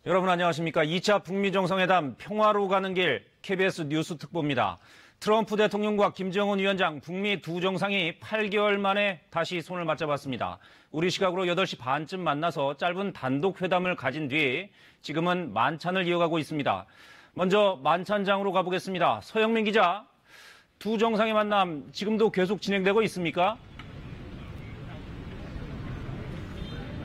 여러분 안녕하십니까. 2차 북미 정상회담 평화로 가는 길 KBS 뉴스 특보입니다. 트럼프 대통령과 김정은 위원장 북미 두 정상이 8개월 만에 다시 손을 맞잡았습니다. 우리 시각으로 8시 반쯤 만나서 짧은 단독 회담을 가진 뒤 지금은 만찬을 이어가고 있습니다. 먼저 만찬장으로 가보겠습니다. 서영민 기자, 두 정상의 만남 지금도 계속 진행되고 있습니까?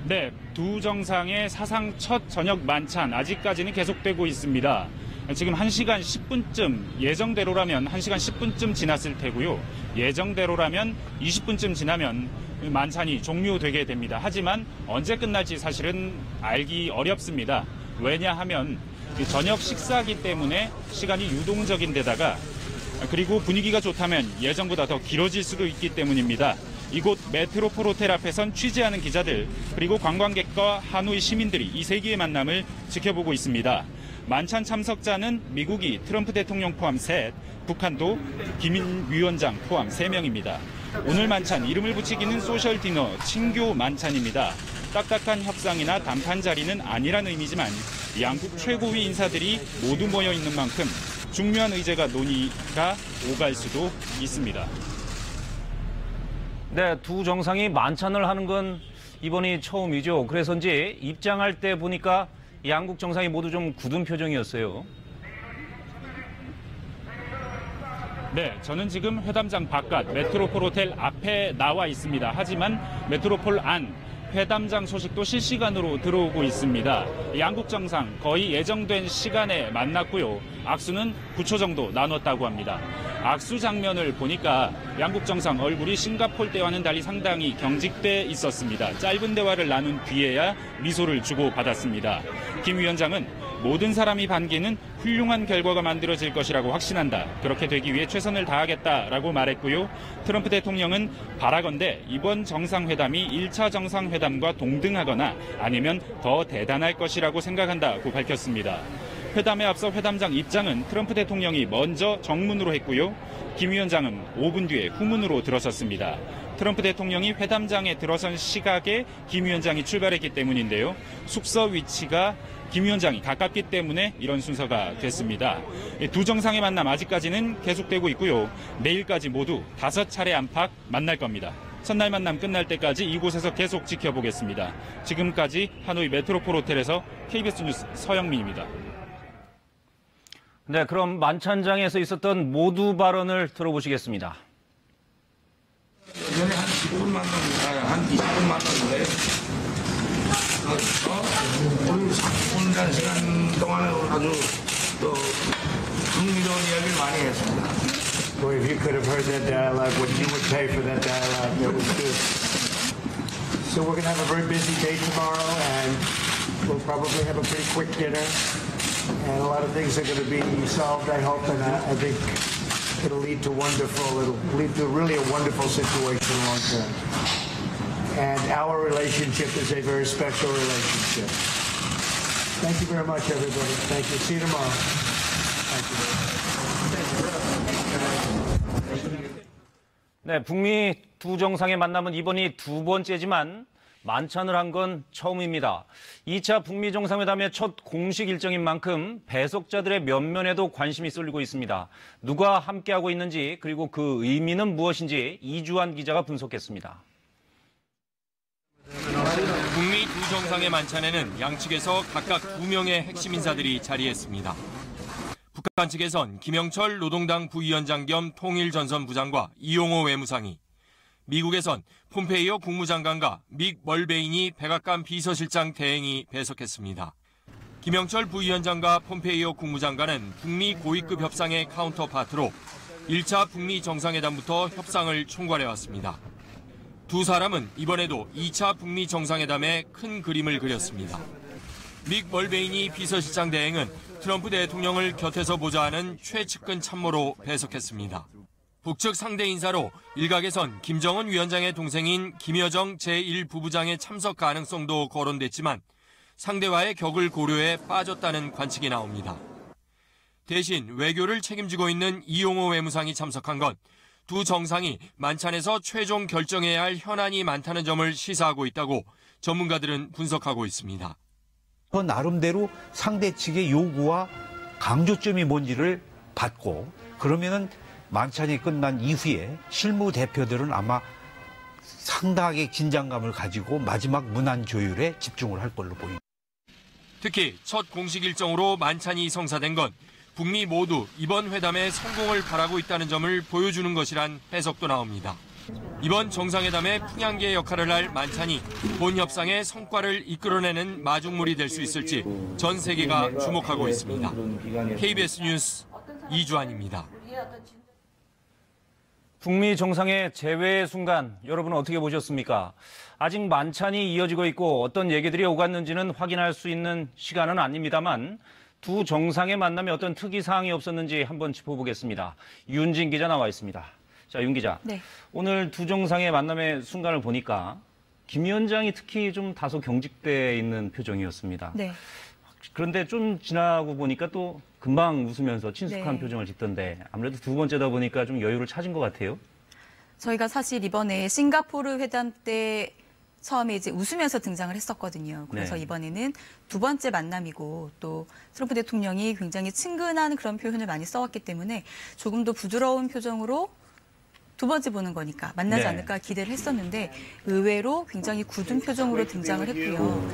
네, 두 정상의 사상 첫 저녁 만찬 아직까지는 계속되고 있습니다. 지금 1시간 10분쯤 예정대로라면 1시간 10분쯤 지났을 테고요. 예정대로라면 20분쯤 지나면 만찬이 종료되게 됩니다. 하지만 언제 끝날지 사실은 알기 어렵습니다. 왜냐하면 저녁 식사기 때문에 시간이 유동적인 데다가 그리고 분위기가 좋다면 예정보다 더 길어질 수도 있기 때문입니다. 이곳 메트로폴 호텔 앞에선 취재하는 기자들 그리고 관광객과 하노이 시민들이 이 세기의 만남을 지켜보고 있습니다. 만찬 참석자는 미국이 트럼프 대통령 포함 셋, 북한도 김인 위원장 포함 3명입니다. 오늘 만찬 이름을 붙이기는 소셜 디너, 친교 만찬입니다. 딱딱한 협상이나 담판 자리는 아니란 의미지만 양국 최고위 인사들이 모두 모여 있는 만큼 중요한 의제가 논의가 오갈 수도 있습니다. 네, 두 정상이 만찬을 하는 건 이번이 처음이죠. 그래서인지 입장할 때 보니까 양국 정상이 모두 좀 굳은 표정이었어요. 네, 저는 지금 회담장 바깥 메트로폴 호텔 앞에 나와 있습니다. 하지만 메트로폴 안 회담장 소식도 실시간으로 들어오고 있습니다. 양국 정상 거의 예정된 시간에 만났고요. 악수는 9초 정도 나눴다고 합니다. 악수 장면을 보니까 양국 정상 얼굴이 싱가포르 때와는 달리 상당히 경직돼 있었습니다. 짧은 대화를 나눈 뒤에야 미소를 주고받았습니다. 김 위원장은 모든 사람이 반기는 훌륭한 결과가 만들어질 것이라고 확신한다. 그렇게 되기 위해 최선을 다하겠다라고 말했고요. 트럼프 대통령은 바라건대 이번 정상회담이 1차 정상회담과 동등하거나 아니면 더 대단할 것이라고 생각한다고 밝혔습니다. 회담에 앞서 회담장 입장은 트럼프 대통령이 먼저 정문으로 했고요. 김 위원장은 5분 뒤에 후문으로 들어섰습니다. 트럼프 대통령이 회담장에 들어선 시각에 김 위원장이 출발했기 때문인데요. 숙소 위치가 김 위원장이 가깝기 때문에 이런 순서가 됐습니다. 두 정상의 만남 아직까지는 계속되고 있고요. 내일까지 모두 5차례 안팎 만날 겁니다. 첫날 만남 끝날 때까지 이곳에서 계속 지켜보겠습니다. 지금까지 하노이 메트로폴 호텔에서 KBS 뉴스 서영민입니다. 네, 그럼 만찬장에서 있었던 모두 발언을 들어보시겠습니다. 전에 한 10분 만났는데, 한 20분 만났는데, 오늘 30분이라는 시간 동안에 아주 또 흥미로운 이야기를 많이 했습니다. Boy, if you could have heard that dialogue, what you would pay for that dialogue, that was good. So we're going to have a very busy day tomorrow, and we'll probably have a pretty quick dinner. And a lot of things are going to be solved, I hope, and I think it'll lead to really a wonderful situation long term. And our relationship is a very special relationship. Thank you very much, everybody. Thank you. See you tomorrow. Thank you. 네, 북미 두 정상의 만남은 이번이 두 번째지만 만찬을 한 건 처음입니다. 2차 북미 정상회담의 첫 공식 일정인 만큼 배석자들의 면면에도 관심이 쏠리고 있습니다. 누가 함께하고 있는지 그리고 그 의미는 무엇인지 이주환 기자가 분석했습니다. 북미 두 정상의 만찬에는 양측에서 각각 2명의 핵심 인사들이 자리했습니다. 북한 측에선 김영철 노동당 부위원장 겸 통일전선부장과 이용호 외무상이, 미국에선 폼페이오 국무장관과 믹 멀베인이 백악관 비서실장 대행이 배석했습니다. 김영철 부위원장과 폼페이오 국무장관은 북미 고위급 협상의 카운터파트로 1차 북미 정상회담부터 협상을 총괄해왔습니다. 두 사람은 이번에도 2차 북미 정상회담에 큰 그림을 그렸습니다. 믹 멀베인이 비서실장 대행은 트럼프 대통령을 곁에서 보좌하는 최측근 참모로 배석했습니다. 북측 상대 인사로 일각에선 김정은 위원장의 동생인 김여정 제1부부장의 참석 가능성도 거론됐지만 상대와의 격을 고려해 빠졌다는 관측이 나옵니다. 대신 외교를 책임지고 있는 이용호 외무상이 참석한 건 두 정상이 만찬에서 최종 결정해야 할 현안이 많다는 점을 시사하고 있다고 전문가들은 분석하고 있습니다. 그 나름대로 상대 측의 요구와 강조점이 뭔지를 받고 그러면은 만찬이 끝난 이후에 실무 대표들은 아마 상당하게 긴장감을 가지고 마지막 문안 조율에 집중을 할 걸로 보입니다. 특히 첫 공식 일정으로 만찬이 성사된 건 북미 모두 이번 회담의 성공을 바라고 있다는 점을 보여주는 것이란 해석도 나옵니다. 이번 정상회담의 풍향계 역할을 할 만찬이 본 협상의 성과를 이끌어내는 마중물이 될 수 있을지 전 세계가 주목하고 있습니다. KBS 뉴스 이주환입니다. 북미 정상의 재회의 순간 여러분은 어떻게 보셨습니까? 아직 만찬이 이어지고 있고 어떤 얘기들이 오갔는지는 확인할 수 있는 시간은 아닙니다만 두 정상의 만남에 어떤 특이사항이 없었는지 한번 짚어보겠습니다. 윤진 기자 나와 있습니다. 자, 윤 기자. 네. 오늘 두 정상의 만남의 순간을 보니까 김 위원장이 특히 좀 다소 경직돼 있는 표정이었습니다. 네. 그런데 좀 지나고 보니까 또 금방 웃으면서 친숙한 네. 표정을 짓던데 아무래도 두 번째다 보니까 좀 여유를 찾은 것 같아요. 저희가 사실 이번에 싱가포르 회담 때 처음에 이제 웃으면서 등장을 했었거든요. 그래서 네. 이번에는 두 번째 만남이고 또 트럼프 대통령이 굉장히 친근한 그런 표현을 많이 써왔기 때문에 조금 더 부드러운 표정으로 두 번째 보는 거니까 만나지 네. 않을까 기대를 했었는데 의외로 굉장히 굳은 표정으로 등장을 했고요.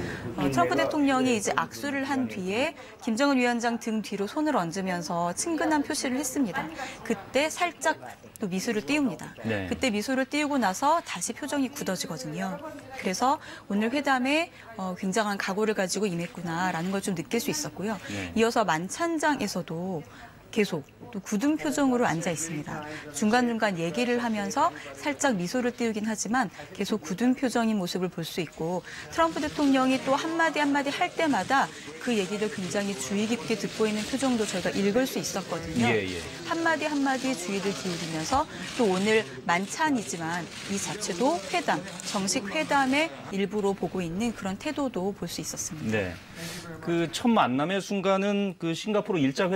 트럼프 대통령이 이제 악수를 한 뒤에 김정은 위원장 등 뒤로 손을 얹으면서 친근한 표시를 했습니다. 그때 살짝 또 미소를 띄웁니다. 네. 그때 미소를 띄우고 나서 다시 표정이 굳어지거든요. 그래서 오늘 회담에 굉장한 각오를 가지고 임했구나라는 걸 좀 느낄 수 있었고요. 네. 이어서 만찬장에서도 계속 또 굳은 표정으로 앉아 있습니다. 중간중간 얘기를 하면서 살짝 미소를 띄우긴 하지만 계속 굳은 표정인 모습을 볼 수 있고 트럼프 대통령이 또 한마디 한마디 할 때마다 그 얘기를 굉장히 주의 깊게 듣고 있는 표정도 저희가 읽을 수 있었거든요. 예. 한마디 한마디 주의를 기울이면서 또 오늘 만찬이지만 이 자체도 회담, 정식 회담의 일부로 보고 있는 그런 태도도 볼 수 있었습니다. 네. 그 첫 만남의 순간은 그 싱가포르 1차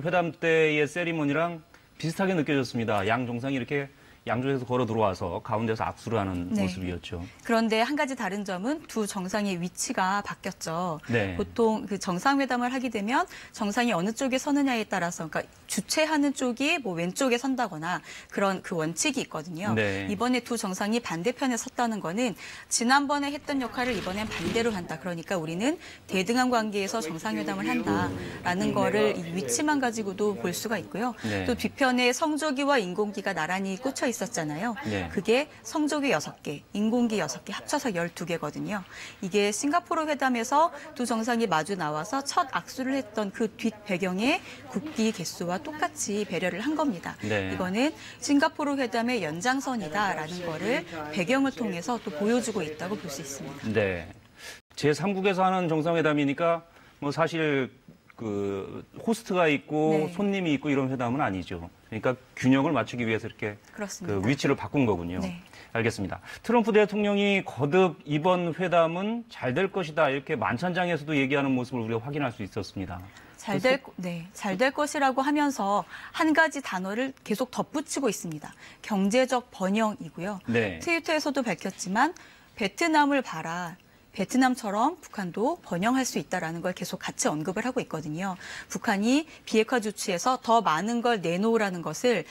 회담 때의 세리머니랑 비슷하게 느껴졌습니다. 양 정상이 이렇게 양쪽에서 걸어 들어와서 가운데서 악수를 하는 네. 모습이었죠. 그런데 한 가지 다른 점은 두 정상의 위치가 바뀌었죠. 네. 보통 그 정상회담을 하게 되면 정상이 어느 쪽에 서느냐에 따라서 그러니까 주최하는 쪽이 뭐 왼쪽에 선다거나 그런 그 원칙이 있거든요. 네. 이번에 두 정상이 반대편에 섰다는 거는 지난번에 했던 역할을 이번엔 반대로 한다. 그러니까 우리는 대등한 관계에서 정상회담을 한다라는 거를 이 위치만 가지고도 볼 수가 있고요. 네. 또 뒤편에 성조기와 인공기가 나란히 꽂혀 있었잖아요. 네. 그게 성조기 6개, 인공기 6개 합쳐서 12개거든요. 이게 싱가포르 회담에서 두 정상이 마주 나와서 첫 악수를 했던 그 뒷 배경의 국기 개수와 똑같이 배려를 한 겁니다. 네. 이거는 싱가포르 회담의 연장선이다라는 거를 배경을 통해서 또 보여주고 있다고 볼 수 있습니다. 네. 제3국에서 하는 정상회담이니까 뭐 사실 그 호스트가 있고 네. 손님이 있고 이런 회담은 아니죠. 그러니까 균형을 맞추기 위해서 이렇게 그렇습니다. 그 위치를 바꾼 거군요. 네. 알겠습니다. 트럼프 대통령이 거듭 이번 회담은 잘 될 것이다 이렇게 만찬장에서도 얘기하는 모습을 우리가 확인할 수 있었습니다. 잘 될 것이라고 하면서 한 가지 단어를 계속 덧붙이고 있습니다. 경제적 번영이고요. 네. 트위터에서도 밝혔지만 베트남을 봐라. 베트남처럼 북한도 번영할 수 있다라는 걸 계속 같이 언급을 하고 있거든요. 북한이 비핵화 조치에서 더 많은 걸 내놓으라는 것을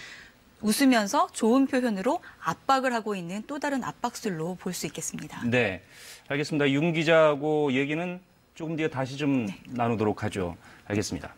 웃으면서 좋은 표현으로 압박을 하고 있는 또 다른 압박술로 볼 수 있겠습니다. 네. 알겠습니다. 윤 기자하고 얘기는 조금 뒤에 다시 좀 나누도록 하죠. 알겠습니다.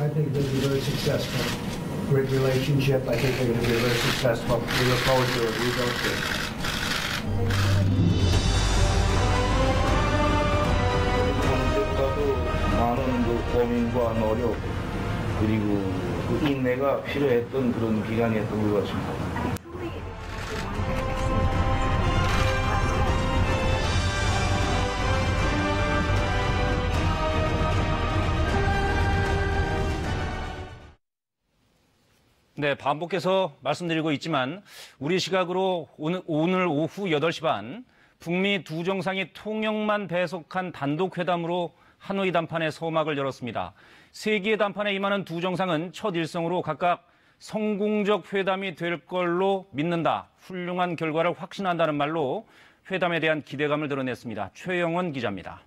I think they'll be very successful. Great relationship. I think they're going to be very successful. We look forward to it. We both do. 언제보다도 많은 그 고민과 노력 그리고 그 인내가 필요했던 그런 기간이었던 것 같습니다. 네, 반복해서 말씀드리고 있지만 우리 시각으로 오늘 오후 8시 반 북미 두 정상이 통역만 배속한 단독 회담으로 하노이 담판의 서막을 열었습니다. 세기의 담판에 임하는 두 정상은 첫 일성으로 각각 성공적 회담이 될 걸로 믿는다. 훌륭한 결과를 확신한다는 말로 회담에 대한 기대감을 드러냈습니다. 최영원 기자입니다.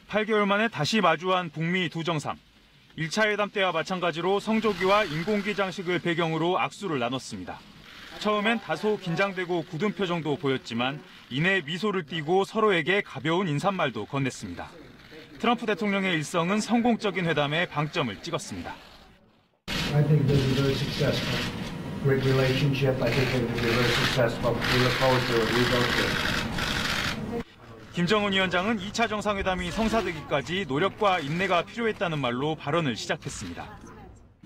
8개월 만에 다시 마주한 북미 두 정상. 1차 회담 때와 마찬가지로 성조기와 인공기 장식을 배경으로 악수를 나눴습니다. 처음엔 다소 긴장되고 굳은 표정도 보였지만 이내 미소를 띠고 서로에게 가벼운 인사말도 건넸습니다. 트럼프 대통령의 일성은 성공적인 회담에 방점을 찍었습니다. I think this is very successful. Great relationship. I think it will be very successful. We look forward to it. We both do. 김정은 위원장은 2차 정상회담이 성사되기까지 노력과 인내가 필요했다는 말로 발언을 시작했습니다.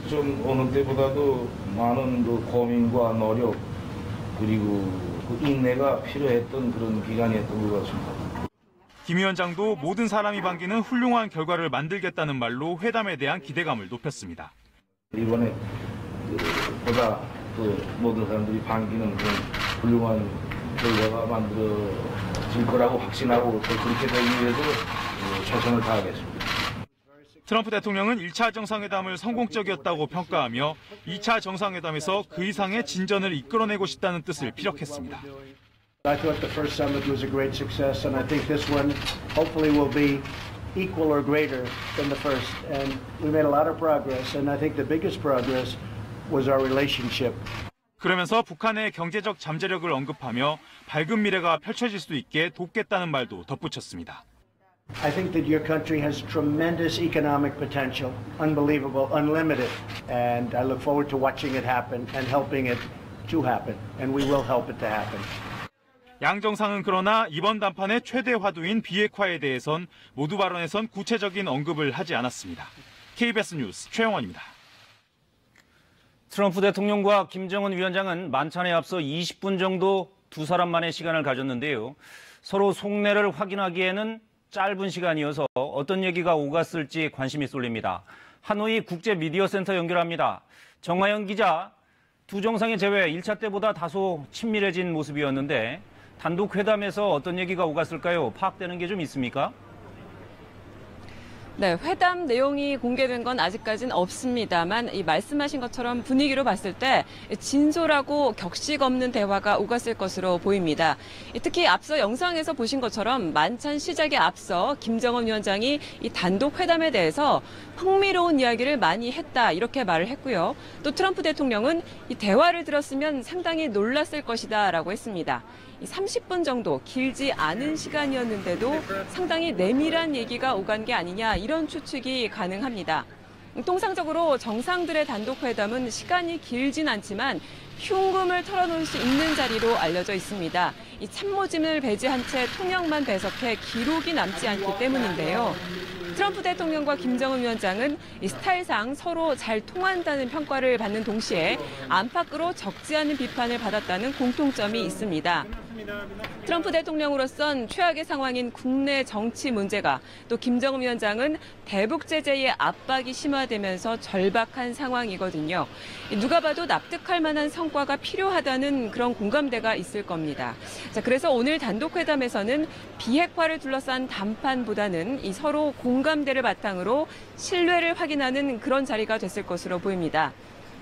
좀 어느 때보다도 많은 그 고민과 노력 그리고 그 인내가 필요했던 그런 기간이었던 것 같습니다. 김 위원장도 모든 사람이 반기는 훌륭한 결과를 만들겠다는 말로 회담에 대한 기대감을 높였습니다. 이번에 보다 모든 사람들이 반기는 그런 훌륭한 결과가 만들어질 거라고 확신하고 또 그렇게 되기 위해서 최선을 다하겠습니다. 트럼프 대통령은 1차 정상회담을 성공적이었다고 평가하며 2차 정상회담에서 그 이상의 진전을 이끌어내고 싶다는 뜻을 피력했습니다. I thought the first summit was a great success, and I think this one hopefully will be equal or greater than the first. And we made a lot of progress, and I think the biggest progress was our relationship. 그러면서 북한의 경제적 잠재력을 언급하며 밝은 미래가 펼쳐질 수 있게 돕겠다는 말도 덧붙였습니다. I think that your country has tremendous economic potential, unbelievable, unlimited, and I look forward to watching it happen and helping it to happen, and we will help it to happen. 양 정상은 그러나 이번 담판의 최대 화두인 비핵화에 대해선 모두 발언에선 구체적인 언급을 하지 않았습니다. KBS 뉴스 최영원입니다. 트럼프 대통령과 김정은 위원장은 만찬에 앞서 20분 정도 두 사람만의 시간을 가졌는데요. 서로 속내를 확인하기에는 짧은 시간이어서 어떤 얘기가 오갔을지 관심이 쏠립니다. 하노이 국제미디어센터 연결합니다. 정하연 기자, 두 정상의 재회 1차 때보다 다소 친밀해진 모습이었는데 단독 회담에서 어떤 얘기가 오갔을까요? 파악되는 게 좀 있습니까? 네, 회담 내용이 공개된 건 아직까지는 없습니다만 이 말씀하신 것처럼 분위기로 봤을 때 진솔하고 격식 없는 대화가 오갔을 것으로 보입니다. 특히 앞서 영상에서 보신 것처럼 만찬 시작에 앞서 김정은 위원장이 이 단독 회담에 대해서 흥미로운 이야기를 많이 했다 이렇게 말을 했고요. 또 트럼프 대통령은 이 대화를 들었으면 상당히 놀랐을 것이다라고 했습니다. 30분 정도 길지 않은 시간이었는데도 상당히 내밀한 얘기가 오간 게 아니냐 이런 추측이 가능합니다. 통상적으로 정상들의 단독 회담은 시간이 길진 않지만 흉금을 털어놓을 수 있는 자리로 알려져 있습니다. 이 참모진을 배제한 채 통역만 배석해 기록이 남지 않기 때문인데요. 트럼프 대통령과 김정은 위원장은 이 스타일상 서로 잘 통한다는 평가를 받는 동시에 안팎으로 적지 않은 비판을 받았다는 공통점이 있습니다. 트럼프 대통령으로선 최악의 상황인 국내 정치 문제가 또 김정은 위원장은 대북 제재의 압박이 심화되면서 절박한 상황이거든요. 누가 봐도 납득할 만한 성과가 필요하다는 그런 공감대가 있을 겁니다. 자, 그래서 오늘 단독 회담에서는 비핵화를 둘러싼 담판보다는 이 서로 공감대를 바탕으로 신뢰를 확인하는 그런 자리가 됐을 것으로 보입니다.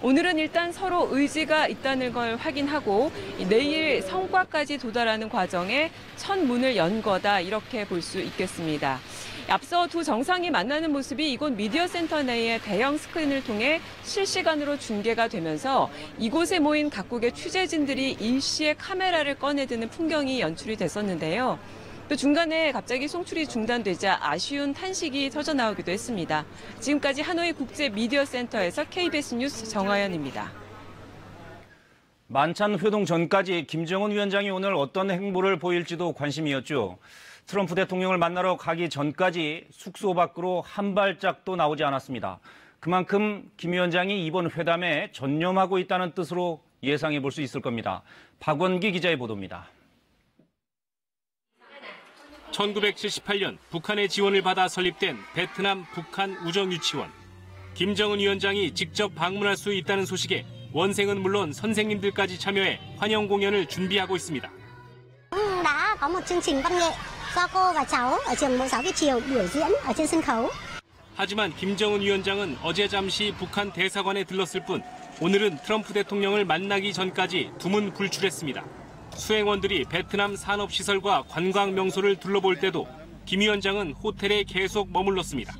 오늘은 일단 서로 의지가 있다는 걸 확인하고 내일 성과까지 도달하는 과정에 첫 문을 연 거다 이렇게 볼 수 있겠습니다. 앞서 두 정상이 만나는 모습이 이곳 미디어 센터 내의 대형 스크린을 통해 실시간으로 중계가 되면서 이곳에 모인 각국의 취재진들이 일시에 카메라를 꺼내드는 풍경이 연출이 됐었는데요. 또 중간에 갑자기 송출이 중단되자 아쉬운 탄식이 터져나오기도 했습니다. 지금까지 하노이 국제미디어센터에서 KBS 뉴스 정하연입니다. 만찬 회동 전까지 김정은 위원장이 오늘 어떤 행보를 보일지도 관심이었죠. 트럼프 대통령을 만나러 가기 전까지 숙소 밖으로 한 발짝도 나오지 않았습니다. 그만큼 김 위원장이 이번 회담에 전념하고 있다는 뜻으로 예상해 볼 수 있을 겁니다. 박원기 기자의 보도입니다. 1978년 북한의 지원을 받아 설립된 베트남 북한 우정유치원. 김정은 위원장이 직접 방문할 수 있다는 소식에 원생은 물론 선생님들까지 참여해 환영 공연을 준비하고 있습니다. đã có một chương trình văn nghệ do cô và cháu ở trường mẫu giáo Việt Triều biểu diễn ở trên sân khấu. 하지만 김정은 위원장은 어제 잠시 북한 대사관에 들렀을 뿐 오늘은 트럼프 대통령을 만나기 전까지 두문 굴출했습니다. 수행원들이 베트남 산업시설과 관광 명소를 둘러볼 때도 김 위원장은 호텔에 계속 머물렀습니다.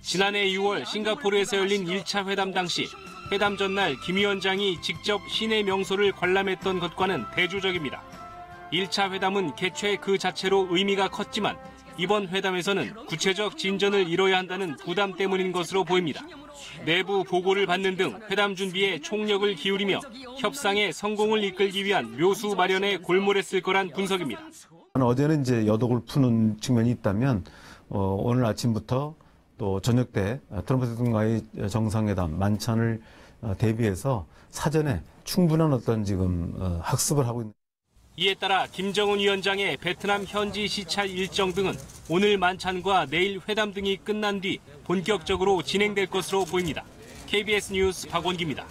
지난해 6월 싱가포르에서 열린 1차 회담 당시 회담 전날 김 위원장이 직접 시내 명소를 관람했던 것과는 대조적입니다. 1차 회담은 개최 그 자체로 의미가 컸지만 이번 회담에서는 구체적 진전을 이뤄야 한다는 부담 때문인 것으로 보입니다. 내부 보고를 받는 등 회담 준비에 총력을 기울이며 협상의 성공을 이끌기 위한 묘수 마련에 골몰했을 거란 분석입니다. 어제는 이제 여독을 푸는 측면이 있다면 오늘 아침부터 또 저녁 때 트럼프 대통령과의 정상회담 만찬을 대비해서 사전에 충분한 어떤 지금 학습을 하고 있는. 이에 따라 김정은 위원장의 베트남 현지 시찰 일정 등은 오늘 만찬과 내일 회담 등이 끝난 뒤 본격적으로 진행될 것으로 보입니다. KBS 뉴스 박원기입니다.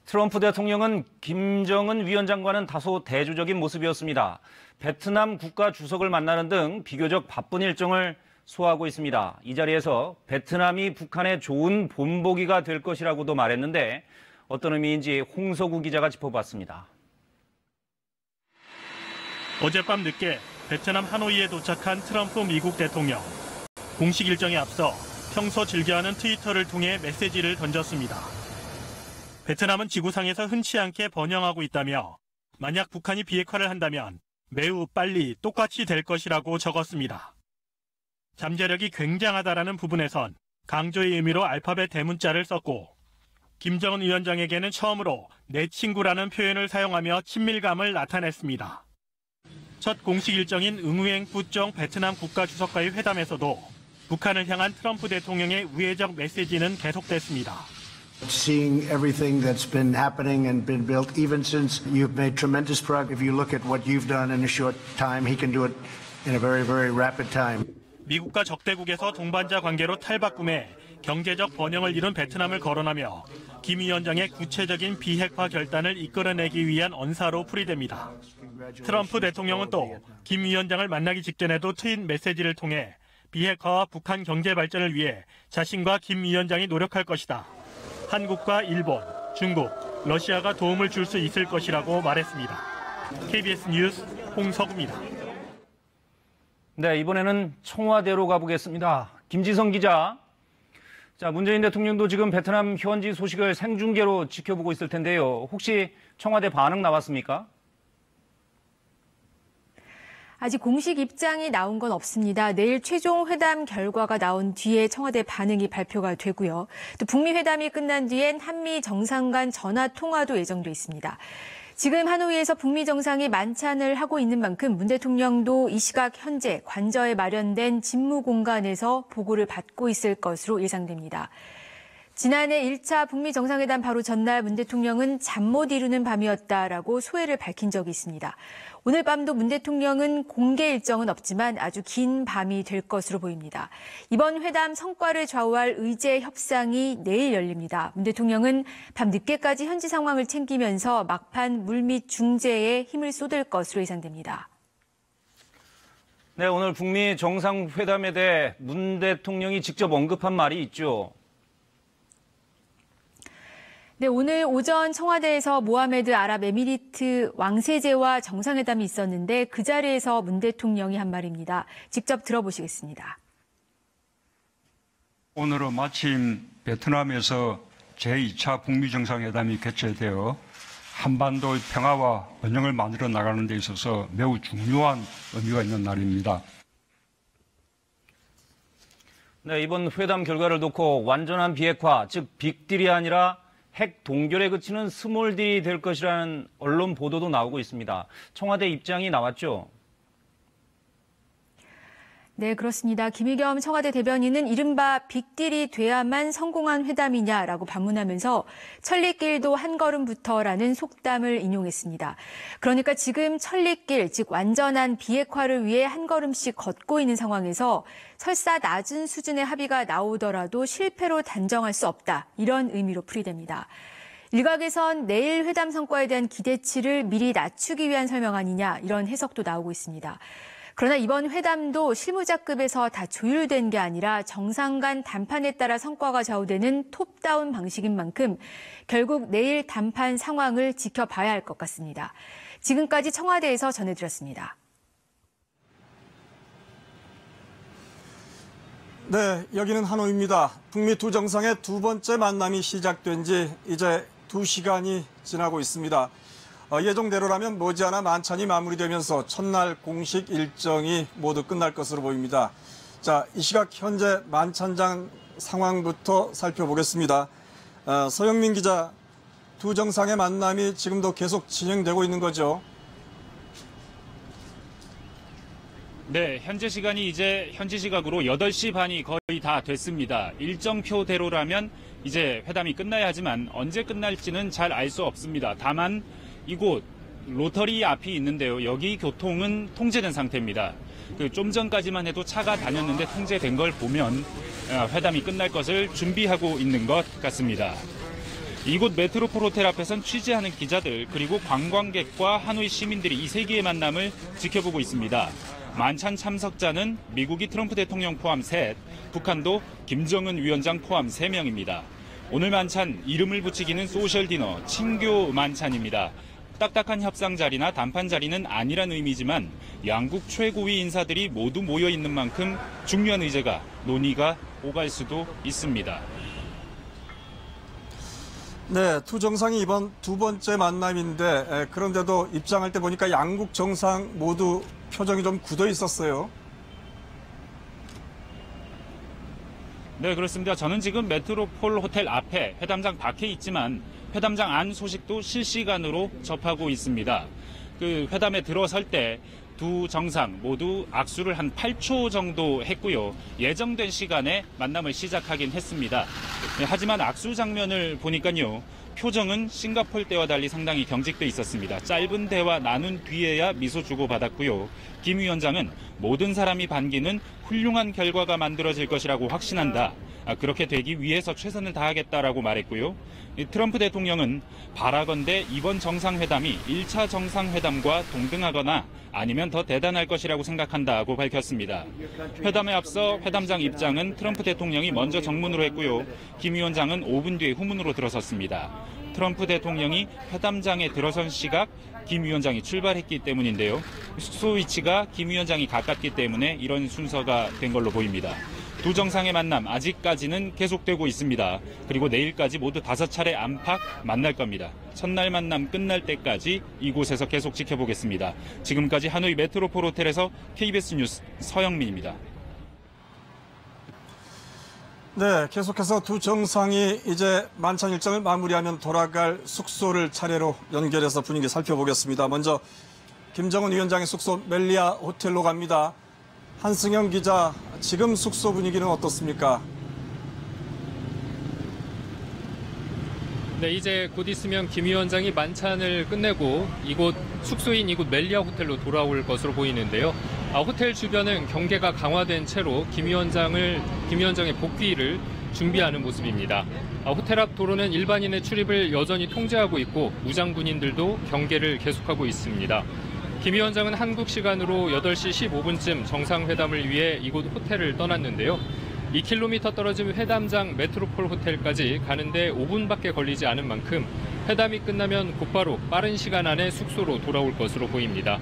트럼프 대통령은 김정은 위원장과는 다소 대조적인 모습이었습니다. 베트남 국가 주석을 만나는 등 비교적 바쁜 일정을 소화하고 있습니다. 이 자리에서 베트남이 북한의 좋은 본보기가 될 것이라고도 말했는데 어떤 의미인지 홍석우 기자가 짚어봤습니다. 어젯밤 늦게 베트남 하노이에 도착한 트럼프 미국 대통령. 공식 일정에 앞서 평소 즐겨하는 트위터를 통해 메시지를 던졌습니다. 베트남은 지구상에서 흔치 않게 번영하고 있다며 만약 북한이 비핵화를 한다면 매우 빨리 똑같이 될 것이라고 적었습니다. 잠재력이 굉장하다라는 부분에선 강조의 의미로 알파벳 대문자를 썼고 김정은 위원장에게는 처음으로 내 친구라는 표현을 사용하며 친밀감을 나타냈습니다. 첫 공식 일정인 응우엥 부정 베트남 국가주석과의 회담에서도 북한을 향한 트럼프 대통령의 우회적 메시지는 계속됐습니다. Seeing everything that's been happening and been built, even since you've made tremendous progress. If you look at what you've done in a short time, he can do it in a very, very rapid time. 미국과 적대국에서 동반자 관계로 탈바꿈해 경제적 번영을 이룬 베트남을 거론하며 김 위원장의 구체적인 비핵화 결단을 이끌어내기 위한 언사로 풀이됩니다. 트럼프 대통령은 또 김 위원장을 만나기 직전에도 트윗 메시지를 통해 비핵화와 북한 경제 발전을 위해 자신과 김 위원장이 노력할 것이다. 한국과 일본, 중국, 러시아가 도움을 줄 수 있을 것이라고 말했습니다. KBS 뉴스 홍석우입니다. 네, 이번에는 청와대로 가보겠습니다. 김지성 기자. 자, 문재인 대통령도 지금 베트남 현지 소식을 생중계로 지켜보고 있을 텐데요. 혹시 청와대 반응 나왔습니까? 아직 공식 입장이 나온 건 없습니다. 내일 최종 회담 결과가 나온 뒤에 청와대 반응이 발표가 되고요. 또 북미 회담이 끝난 뒤엔 한미 정상 간 전화 통화도 예정돼 있습니다. 지금 하노이에서 북미 정상이 만찬을 하고 있는 만큼 문 대통령도 이 시각 현재 관저에 마련된 집무 공간에서 보고를 받고 있을 것으로 예상됩니다. 지난해 1차 북미 정상회담 바로 전날 문 대통령은 잠 못 이루는 밤이었다라고 소회를 밝힌 적이 있습니다. 오늘 밤도 문 대통령은 공개 일정은 없지만 아주 긴 밤이 될 것으로 보입니다. 이번 회담 성과를 좌우할 의제 협상이 내일 열립니다. 문 대통령은 밤 늦게까지 현지 상황을 챙기면서 막판 물밑 중재에 힘을 쏟을 것으로 예상됩니다. 네, 오늘 북미 정상회담에 대해 문 대통령이 직접 언급한 말이 있죠. 네, 오늘 오전 청와대에서 모하메드 아랍에미리트 왕세제와 정상회담이 있었는데 그 자리에서 문 대통령이 한 말입니다. 직접 들어보시겠습니다. 오늘은 마침 베트남에서 제2차 북미 정상회담이 개최되어 한반도의 평화와 번영을 만들어 나가는 데 있어서 매우 중요한 의미가 있는 날입니다. 네, 이번 회담 결과를 놓고 완전한 비핵화, 즉 빅딜이 아니라 핵 동결에 그치는 스몰딜이 될 것이라는 언론 보도도 나오고 있습니다. 청와대 입장이 나왔죠? 네, 그렇습니다. 김의겸 청와대 대변인은 이른바 빅딜이 돼야만 성공한 회담이냐라고 반문하면서 천리길도 한 걸음부터라는 속담을 인용했습니다. 그러니까 지금 천리길, 즉 완전한 비핵화를 위해 한 걸음씩 걷고 있는 상황에서 설사 낮은 수준의 합의가 나오더라도 실패로 단정할 수 없다. 이런 의미로 풀이됩니다. 일각에선 내일 회담 성과에 대한 기대치를 미리 낮추기 위한 설명 아니냐 이런 해석도 나오고 있습니다. 그러나 이번 회담도 실무자급에서 다 조율된 게 아니라 정상 간 담판에 따라 성과가 좌우되는 톱다운 방식인 만큼 결국 내일 담판 상황을 지켜봐야 할 것 같습니다. 지금까지 청와대에서 전해드렸습니다. 네, 여기는 하노이입니다. 북미 두 정상의 두 번째 만남이 시작된 지 이제 2시간이 지나고 있습니다. 예정대로라면 머지않아 만찬이 마무리되면서 첫날 공식 일정이 모두 끝날 것으로 보입니다. 자, 이 시각 현재 만찬장 상황부터 살펴보겠습니다. 서영민 기자, 두 정상의 만남이 지금도 계속 진행되고 있는 거죠? 네, 현재 시간이 이제 현지 시각으로 8시 반이 거의 다 됐습니다. 일정표대로라면 이제 회담이 끝나야 하지만 언제 끝날지는 잘 알 수 없습니다. 다만 이곳 로터리 앞이 있는데요. 여기 교통은 통제된 상태입니다. 좀 전까지만 해도 차가 다녔는데 통제된 걸 보면 회담이 끝날 것을 준비하고 있는 것 같습니다. 이곳 메트로폴 호텔 앞에선 취재하는 기자들 그리고 관광객과 하노이 시민들이 이 세계의 만남을 지켜보고 있습니다. 만찬 참석자는 미국이 트럼프 대통령 포함 3, 북한도 김정은 위원장 포함 3명입니다. 오늘 만찬 이름을 붙이기는 소셜 디너, 친교 만찬입니다. 딱딱한 협상 자리나 담판 자리는 아니란 의미지만 양국 최고위 인사들이 모두 모여 있는 만큼 중요한 의제가 논의가 오갈 수도 있습니다. 네, 두 정상이 이번 두 번째 만남인데 그런데도 입장할 때 보니까 양국 정상 모두 표정이 좀 굳어 있었어요. 네, 그렇습니다. 저는 지금 메트로폴 호텔 앞에 회담장 밖에 있지만 회담장 안 소식도 실시간으로 접하고 있습니다. 회담에 들어설 때 두 정상 모두 악수를 한 8초 정도 했고요. 예정된 시간에 만남을 시작하긴 했습니다. 하지만 악수 장면을 보니까요. 표정은 싱가포르 때와 달리 상당히 경직돼 있었습니다. 짧은 대화 나눈 뒤에야 미소 주고받았고요. 김 위원장은 모든 사람이 반기는 훌륭한 결과가 만들어질 것이라고 확신한다. 그렇게 되기 위해서 최선을 다하겠다라고 말했고요. 트럼프 대통령은 바라건대 이번 정상회담이 1차 정상회담과 동등하거나 아니면 더 대단할 것이라고 생각한다고 밝혔습니다. 회담에 앞서 회담장 입장은 트럼프 대통령이 먼저 정문으로 했고요. 김 위원장은 5분 뒤에 후문으로 들어섰습니다. 트럼프 대통령이 회담장에 들어선 시각 김 위원장이 출발했기 때문인데요. 숙소 위치가 김 위원장이 가깝기 때문에 이런 순서가 된 걸로 보입니다. 두 정상의 만남 아직까지는 계속되고 있습니다. 그리고 내일까지 모두 5차례 안팎 만날 겁니다. 첫날 만남 끝날 때까지 이곳에서 계속 지켜보겠습니다. 지금까지 하노이 메트로폴 호텔에서 KBS 뉴스 서영민입니다. 네, 계속해서 두 정상이 이제 만찬 일정을 마무리하면 돌아갈 숙소를 차례로 연결해서 분위기 살펴보겠습니다. 먼저 김정은 위원장의 숙소 멜리아 호텔로 갑니다. 한승영 기자, 지금 숙소 분위기는 어떻습니까? 네, 이제 곧 있으면 김 위원장이 만찬을 끝내고 이곳 숙소인 이곳 멜리아 호텔로 돌아올 것으로 보이는데요. 호텔 주변은 경계가 강화된 채로 김 위원장의 복귀를 준비하는 모습입니다. 호텔 앞 도로는 일반인의 출입을 여전히 통제하고 있고 무장 군인들도 경계를 계속하고 있습니다. 김 위원장은 한국 시간으로 8시 15분쯤 정상회담을 위해 이곳 호텔을 떠났는데요. 2km 떨어진 회담장 메트로폴 호텔까지 가는데 5분밖에 걸리지 않은 만큼 회담이 끝나면 곧바로 빠른 시간 안에 숙소로 돌아올 것으로 보입니다.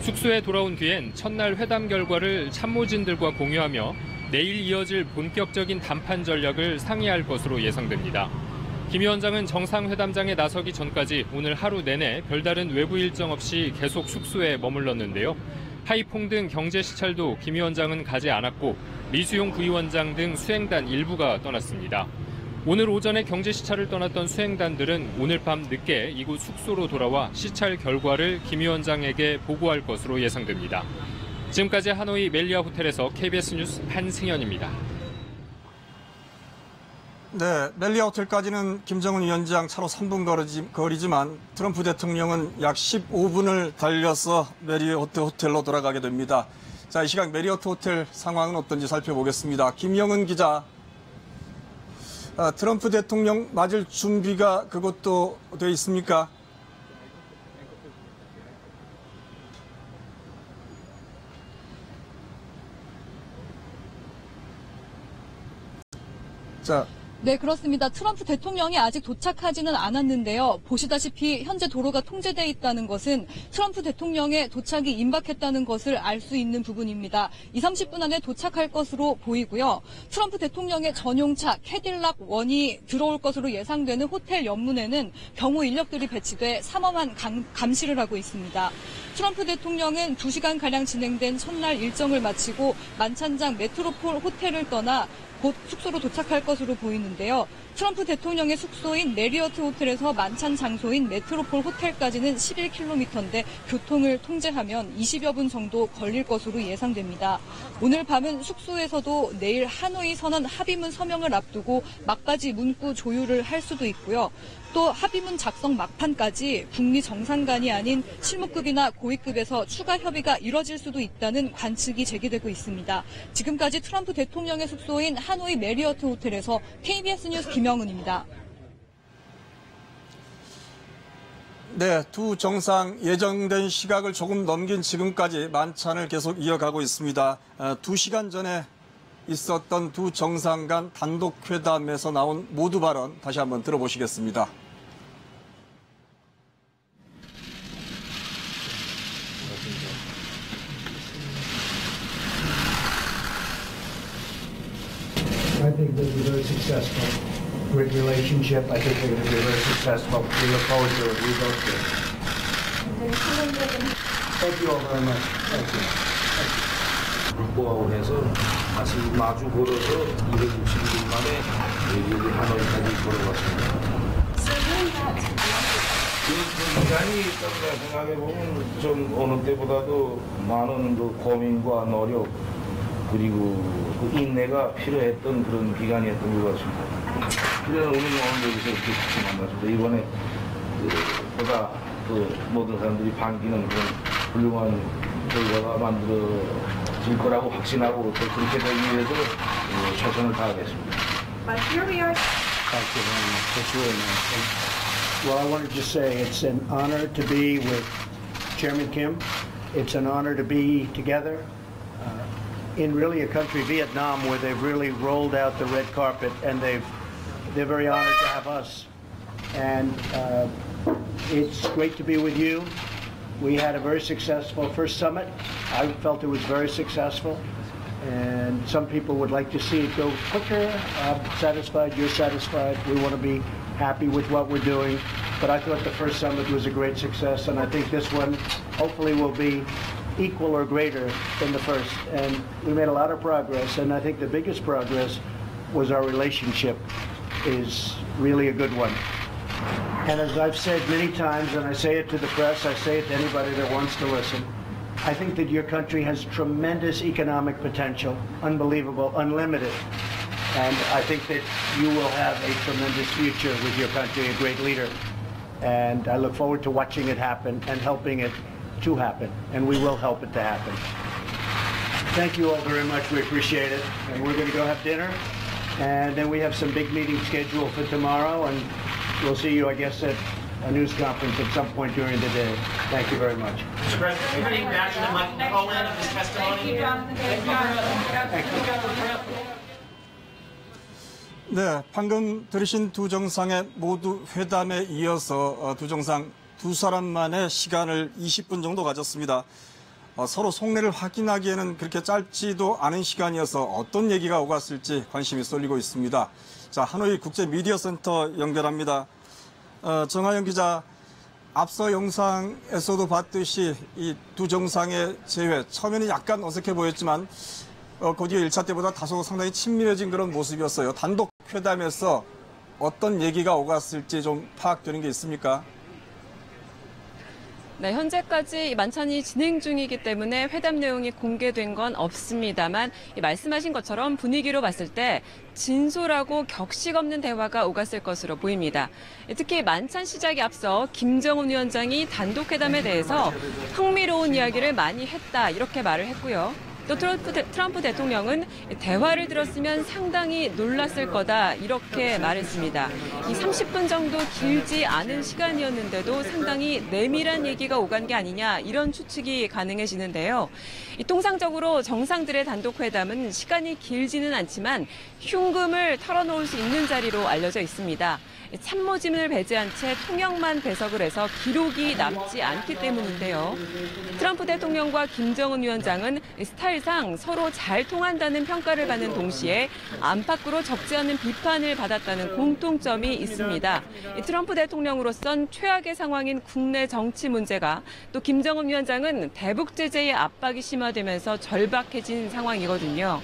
숙소에 돌아온 뒤엔 첫날 회담 결과를 참모진들과 공유하며 내일 이어질 본격적인 담판 전략을 상의할 것으로 예상됩니다. 김 위원장은 정상회담장에 나서기 전까지 오늘 하루 내내 별다른 외부 일정 없이 계속 숙소에 머물렀는데요. 하이퐁 등 경제 시찰도 김 위원장은 가지 않았고 리수용 부위원장 등 수행단 일부가 떠났습니다. 오늘 오전에 경제 시찰을 떠났던 수행단들은 오늘 밤 늦게 이곳 숙소로 돌아와 시찰 결과를 김 위원장에게 보고할 것으로 예상됩니다. 지금까지 하노이 멜리아 호텔에서 KBS 뉴스 한승현입니다. 네, 멜리아 호텔까지는 김정은 위원장 차로 3분 거리지만 트럼프 대통령은 약 15분을 달려서 메리어트 호텔로 돌아가게 됩니다. 자, 이 시각 메리어트 호텔 상황은 어떤지 살펴보겠습니다. 김영은 기자, 트럼프 대통령 맞을 준비가 그것도 되어 있습니까? 자. 네, 그렇습니다. 트럼프 대통령이 아직 도착하지는 않았는데요. 보시다시피 현재 도로가 통제돼 있다는 것은 트럼프 대통령의 도착이 임박했다는 것을 알 수 있는 부분입니다. 20-30분 안에 도착할 것으로 보이고요. 트럼프 대통령의 전용차 캐딜락 1이 들어올 것으로 예상되는 호텔 연문에는 경호 인력들이 배치돼 삼엄한 감시를 하고 있습니다. 트럼프 대통령은 2시간가량 진행된 첫날 일정을 마치고 만찬장 메트로폴 호텔을 떠나 곧 숙소로 도착할 것으로 보이는데요. 트럼프 대통령의 숙소인 메리어트 호텔에서 만찬 장소인 메트로폴 호텔까지는 11km인데 교통을 통제하면 20여 분 정도 걸릴 것으로 예상됩니다. 오늘 밤은 숙소에서도 내일 하노이 선언 합의문 서명을 앞두고 막바지 문구 조율을 할 수도 있고요. 또 합의문 작성 막판까지 북미 정상간이 아닌 실무급이나 고위급에서 추가 협의가 이뤄질 수도 있다는 관측이 제기되고 있습니다. 지금까지 트럼프 대통령의 숙소인 하노이 메리어트 호텔에서 KBS 뉴스 김영은입니다. 네, 두 정상 예정된 시각을 조금 넘긴 지금까지 만찬을 계속 이어가고 있습니다. 2시간 전에 있었던 두 정상 간 단독 회담에서 나온 모두 발언 다시 한번 들어보시겠습니다. I think they'll be very successful. Great relationship. I think they're going to be very successful. We look forward to it. We both do. Thank you all very much. Thank you. 불구하고 해서 다시 마주 걸어서 260일 만에 여기 하노이까지 걸어왔습니다. 그 기간이 있다고 생각해보면 좀 어느 때보다도 많은 그 고민과 노력 그리고 그 인내가 필요했던 그런 기간이었던 것 같습니다. 그래서 우리는 오늘 여기서 이렇게 같이 만났습니다. 이번에 보다 그 모든 사람들이 반기는 그런 훌륭한 결과가 만들어질 거라고 확신하고 또 그렇게 되기 위해서 최선을 다하겠습니다. Thank you very much. That's really nice. Well, I wanted to say it's an honor to be with Chairman Kim. It's an honor to be together in really a country, Vietnam, where they've really rolled out the red carpet, and they're very honored to have us. And it's great to be with you. We had a very successful first summit. I felt it was very successful. And some people would like to see it go quicker. I'm satisfied, you're satisfied. We want to be happy with what we're doing. But I thought the first summit was a great success, and I think this one hopefully will be equal or greater than the first. And we made a lot of progress, and I think the biggest progress was our relationship is really a good one. And as I've said many times, and I say it to the press, I say it to anybody that wants to listen, I think that your country has tremendous economic potential, unbelievable, unlimited. And I think that you will have a tremendous future with your country, a great leader. And I look forward to watching it happen and helping it to happen. And we will help it to happen. Thank you all very much. We appreciate it. And we're going to go have dinner. And then we have some big meetings scheduled for tomorrow. And we'll see you, I guess, at a news conference at some point during the day. Thank you very much. Mr. President, any reaction to Michael Cohen of his testimony? Thank you, Jonathan. Thank you. 네, 방금 들으신 두 정상의 모두 회담에 이어서 두 정상 두 사람만의 시간을 20분 정도 가졌습니다. 서로 속내를 확인하기에는 그렇게 짧지도 않은 시간이어서 어떤 얘기가 오갔을지 관심이 쏠리고 있습니다. 자, 하노이 국제미디어센터 연결합니다. 정하영 기자, 앞서 영상에서도 봤듯이 이 두 정상의 재회, 처음에는 약간 어색해 보였지만 곧이어 1차 때보다 다소 상당히 친밀해진 그런 모습이었어요. 단독 회담에서 어떤 얘기가 오갔을지 좀 파악되는 게 있습니까? 네, 현재까지 만찬이 진행 중이기 때문에 회담 내용이 공개된 건 없습니다만 말씀하신 것처럼 분위기로 봤을 때 진솔하고 격식 없는 대화가 오갔을 것으로 보입니다. 특히 만찬 시작에 앞서 김정은 위원장이 단독 회담에 대해서 흥미로운 이야기를 많이 했다 이렇게 말을 했고요. 또 트럼프 대통령은 대화를 들었으면 상당히 놀랐을 거다 이렇게 말했습니다. 이 30분 정도 길지 않은 시간이었는데도 상당히 내밀한 얘기가 오간 게 아니냐 이런 추측이 가능해지는데요. 통상적으로 정상들의 단독 회담은 시간이 길지는 않지만 흉금을 털어놓을 수 있는 자리로 알려져 있습니다. 참모진을 배제한 채 통역만 배석을 해서 기록이 남지 않기 때문인데요. 트럼프 대통령과 김정은 위원장은 스타일상 서로 잘 통한다는 평가를 받는 동시에 안팎으로 적지 않은 비판을 받았다는 공통점이 있습니다. 트럼프 대통령으로선 최악의 상황인 국내 정치 문제가 또 김정은 위원장은 대북 제재의 압박이 심화되면서 절박해진 상황이거든요.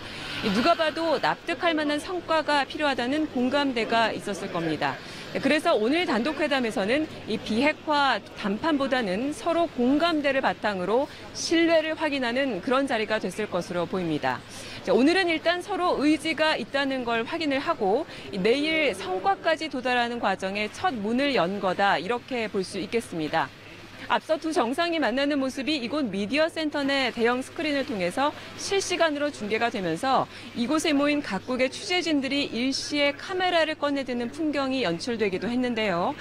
누가 봐도 납득할 만한 성과가 필요하다는 공감대가 있었을 겁니다. 그래서 오늘 단독 회담에서는 이 비핵화 담판보다는 서로 공감대를 바탕으로 신뢰를 확인하는 그런 자리가 됐을 것으로 보입니다. 오늘은 일단 서로 의지가 있다는 걸 확인을 하고 내일 성과까지 도달하는 과정의 첫 문을 연 거다 이렇게 볼 수 있겠습니다. 앞서 두 정상이 만나는 모습이 이곳 미디어 센터 내 대형 스크린을 통해서 실시간으로 중계가 되면서 이곳에 모인 각국의 취재진들이 일시에 카메라를 꺼내드는 풍경이 연출되기도 했는데요.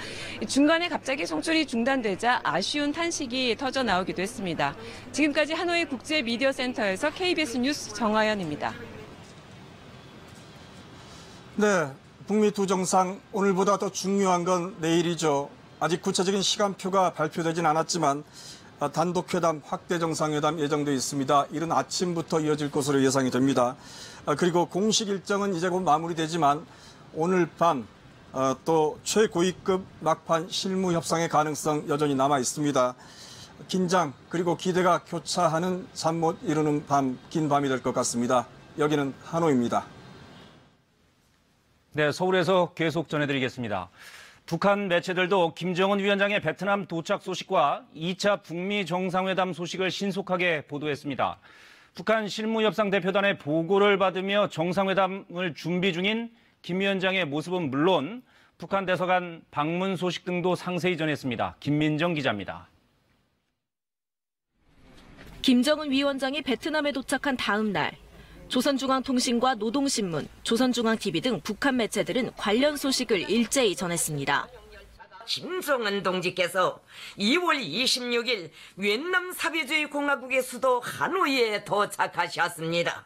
중간에 갑자기 송출이 중단되자 아쉬운 탄식이 터져 나오기도 했습니다. 지금까지 하노이 국제 미디어 센터에서 KBS 뉴스 정하연입니다. 네, 북미 두 정상 오늘보다 더 중요한 건 내일이죠. 아직 구체적인 시간표가 발표되진 않았지만 단독 회담, 확대 정상회담 예정돼 있습니다. 이른 아침부터 이어질 것으로 예상이 됩니다. 그리고 공식 일정은 이제 곧 마무리되지만 오늘 밤 또 최고위급 막판 실무 협상의 가능성 여전히 남아 있습니다. 긴장 그리고 기대가 교차하는 잠 못 이루는 밤, 긴 밤이 될 것 같습니다. 여기는 하노이입니다. 네, 서울에서 계속 전해드리겠습니다. 북한 매체들도 김정은 위원장의 베트남 도착 소식과 2차 북미 정상회담 소식을 신속하게 보도했습니다. 북한 실무협상 대표단의 보고를 받으며 정상회담을 준비 중인 김 위원장의 모습은 물론 북한 대사관 방문 소식 등도 상세히 전했습니다. 김민정 기자입니다. 김정은 위원장이 베트남에 도착한 다음 날 조선중앙통신과 노동신문, 조선중앙TV 등 북한 매체들은 관련 소식을 일제히 전했습니다. 김정은 동지께서 2월 26일 위et남 사회주의 공화국의 수도 하노이에 도착하셨습니다.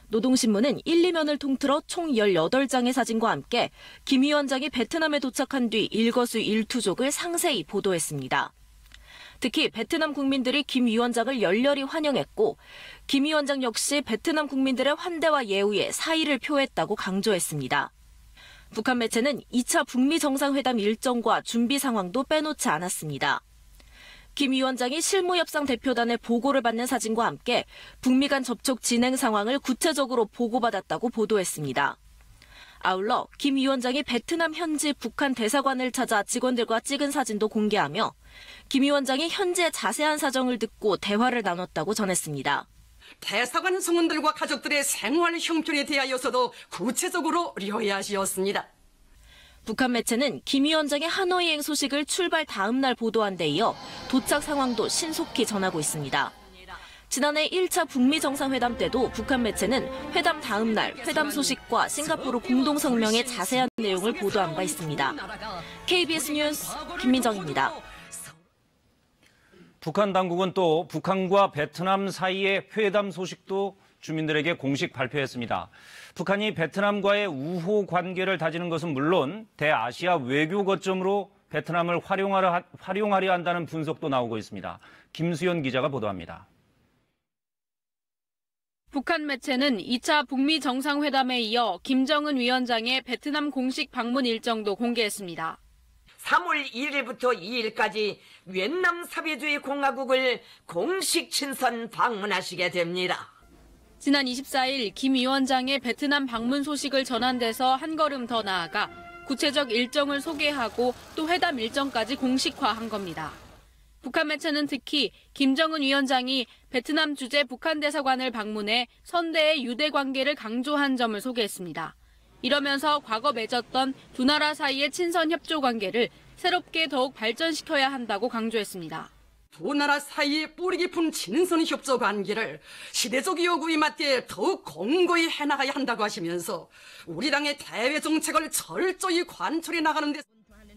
노동신문은 1, 2면을 통틀어 총 18장의 사진과 함께 김 위원장이 베트남에 도착한 뒤 일거수일투족을 상세히 보도했습니다. 특히 베트남 국민들이 김 위원장을 열렬히 환영했고 김 위원장 역시 베트남 국민들의 환대와 예우에 사의를 표했다고 강조했습니다. 북한 매체는 2차 북미 정상회담 일정과 준비 상황도 빼놓지 않았습니다. 김 위원장이 실무협상 대표단의 보고를 받는 사진과 함께 북미 간 접촉 진행 상황을 구체적으로 보고받았다고 보도했습니다. 아울러 김 위원장이 베트남 현지 북한 대사관을 찾아 직원들과 찍은 사진도 공개하며 김 위원장이 현재 자세한 사정을 듣고 대화를 나눴다고 전했습니다. 대사관 성원들과 가족들의 생활 형편에 대하여서도 구체적으로 료야시었습니다. 북한 매체는 김 위원장의 하노이행 소식을 출발 다음 날 보도한 데 이어 도착 상황도 신속히 전하고 있습니다. 지난해 1차 북미 정상회담 때도 북한 매체는 회담 다음 날 회담 소식과 싱가포르 공동성명의 자세한 내용을 보도한 바 있습니다. KBS 뉴스 김민정입니다. 북한 당국은 또 북한과 베트남 사이의 회담 소식도 주민들에게 공식 발표했습니다. 북한이 베트남과의 우호 관계를 다지는 것은 물론 대아시아 외교 거점으로 베트남을 활용하려 한다는 분석도 나오고 있습니다. 김수연 기자가 보도합니다. 북한 매체는 2차 북미 정상회담에 이어 김정은 위원장의 베트남 공식 방문 일정도 공개했습니다. 3월 1일부터 2일까지 위et남 사회주의 공화국을 공식 친선 방문하시게 됩니다. 지난 24일 김 위원장의 베트남 방문 소식을 전한 데서 한 걸음 더 나아가 구체적 일정을 소개하고 또 회담 일정까지 공식화한 겁니다. 북한 매체는 특히 김정은 위원장이 베트남 주재 북한 대사관을 방문해 선대의 유대 관계를 강조한 점을 소개했습니다. 이러면서 과거 맺었던 두 나라 사이의 친선 협조 관계를 새롭게 더욱 발전시켜야 한다고 강조했습니다. 두 나라 사이의 뿌리 깊은 친선 협조 관계를 시대적 요구에 맞게 더욱 공고히 해나가야 한다고 하시면서 우리 당의 대외 정책을 철저히 관철해 나가는 데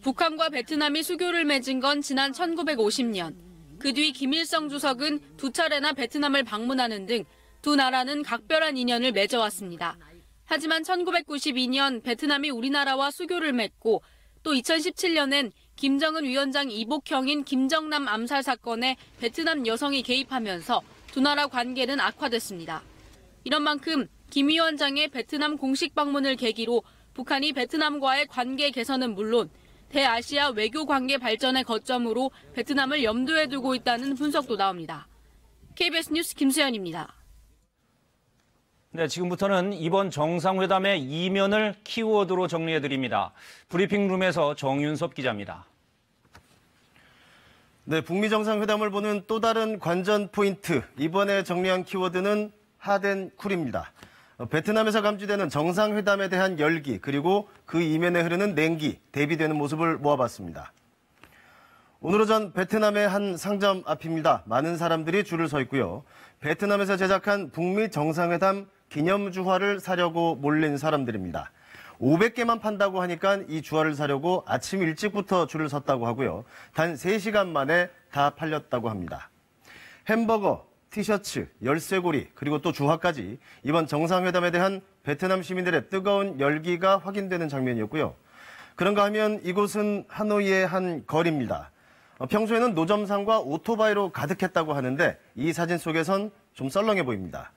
북한과 베트남이 수교를 맺은 건 지난 1950년. 그 뒤 김일성 주석은 두 차례나 베트남을 방문하는 등 두 나라는 각별한 인연을 맺어왔습니다. 하지만 1992년 베트남이 우리나라와 수교를 맺고 또 2017년엔 김정은 위원장 이복형인 김정남 암살 사건에 베트남 여성이 개입하면서 두 나라 관계는 악화됐습니다. 이런 만큼 김 위원장의 베트남 공식 방문을 계기로 북한이 베트남과의 관계 개선은 물론 대아시아 외교 관계 발전의 거점으로 베트남을 염두에 두고 있다는 분석도 나옵니다. KBS 뉴스 김수현입니다. 네, 지금부터는 이번 정상회담의 이면을 키워드로 정리해드립니다. 브리핑룸에서 정윤섭 기자입니다. 네, 북미 정상회담을 보는 또 다른 관전 포인트. 이번에 정리한 키워드는 핫앤쿨입니다. 베트남에서 감지되는 정상회담에 대한 열기, 그리고 그 이면에 흐르는 냉기, 대비되는 모습을 모아봤습니다. 오늘 오전 베트남의 한 상점 앞입니다. 많은 사람들이 줄을 서 있고요. 베트남에서 제작한 북미 정상회담 기념주화를 사려고 몰린 사람들입니다. 500개만 판다고 하니까 이 주화를 사려고 아침 일찍부터 줄을 섰다고 하고요. 단 3시간 만에 다 팔렸다고 합니다. 햄버거, 티셔츠, 열쇠고리, 그리고 또 주화까지 이번 정상회담에 대한 베트남 시민들의 뜨거운 열기가 확인되는 장면이었고요. 그런가 하면 이곳은 하노이의 한 거리입니다. 평소에는 노점상과 오토바이로 가득했다고 하는데 이 사진 속에선 좀 썰렁해 보입니다.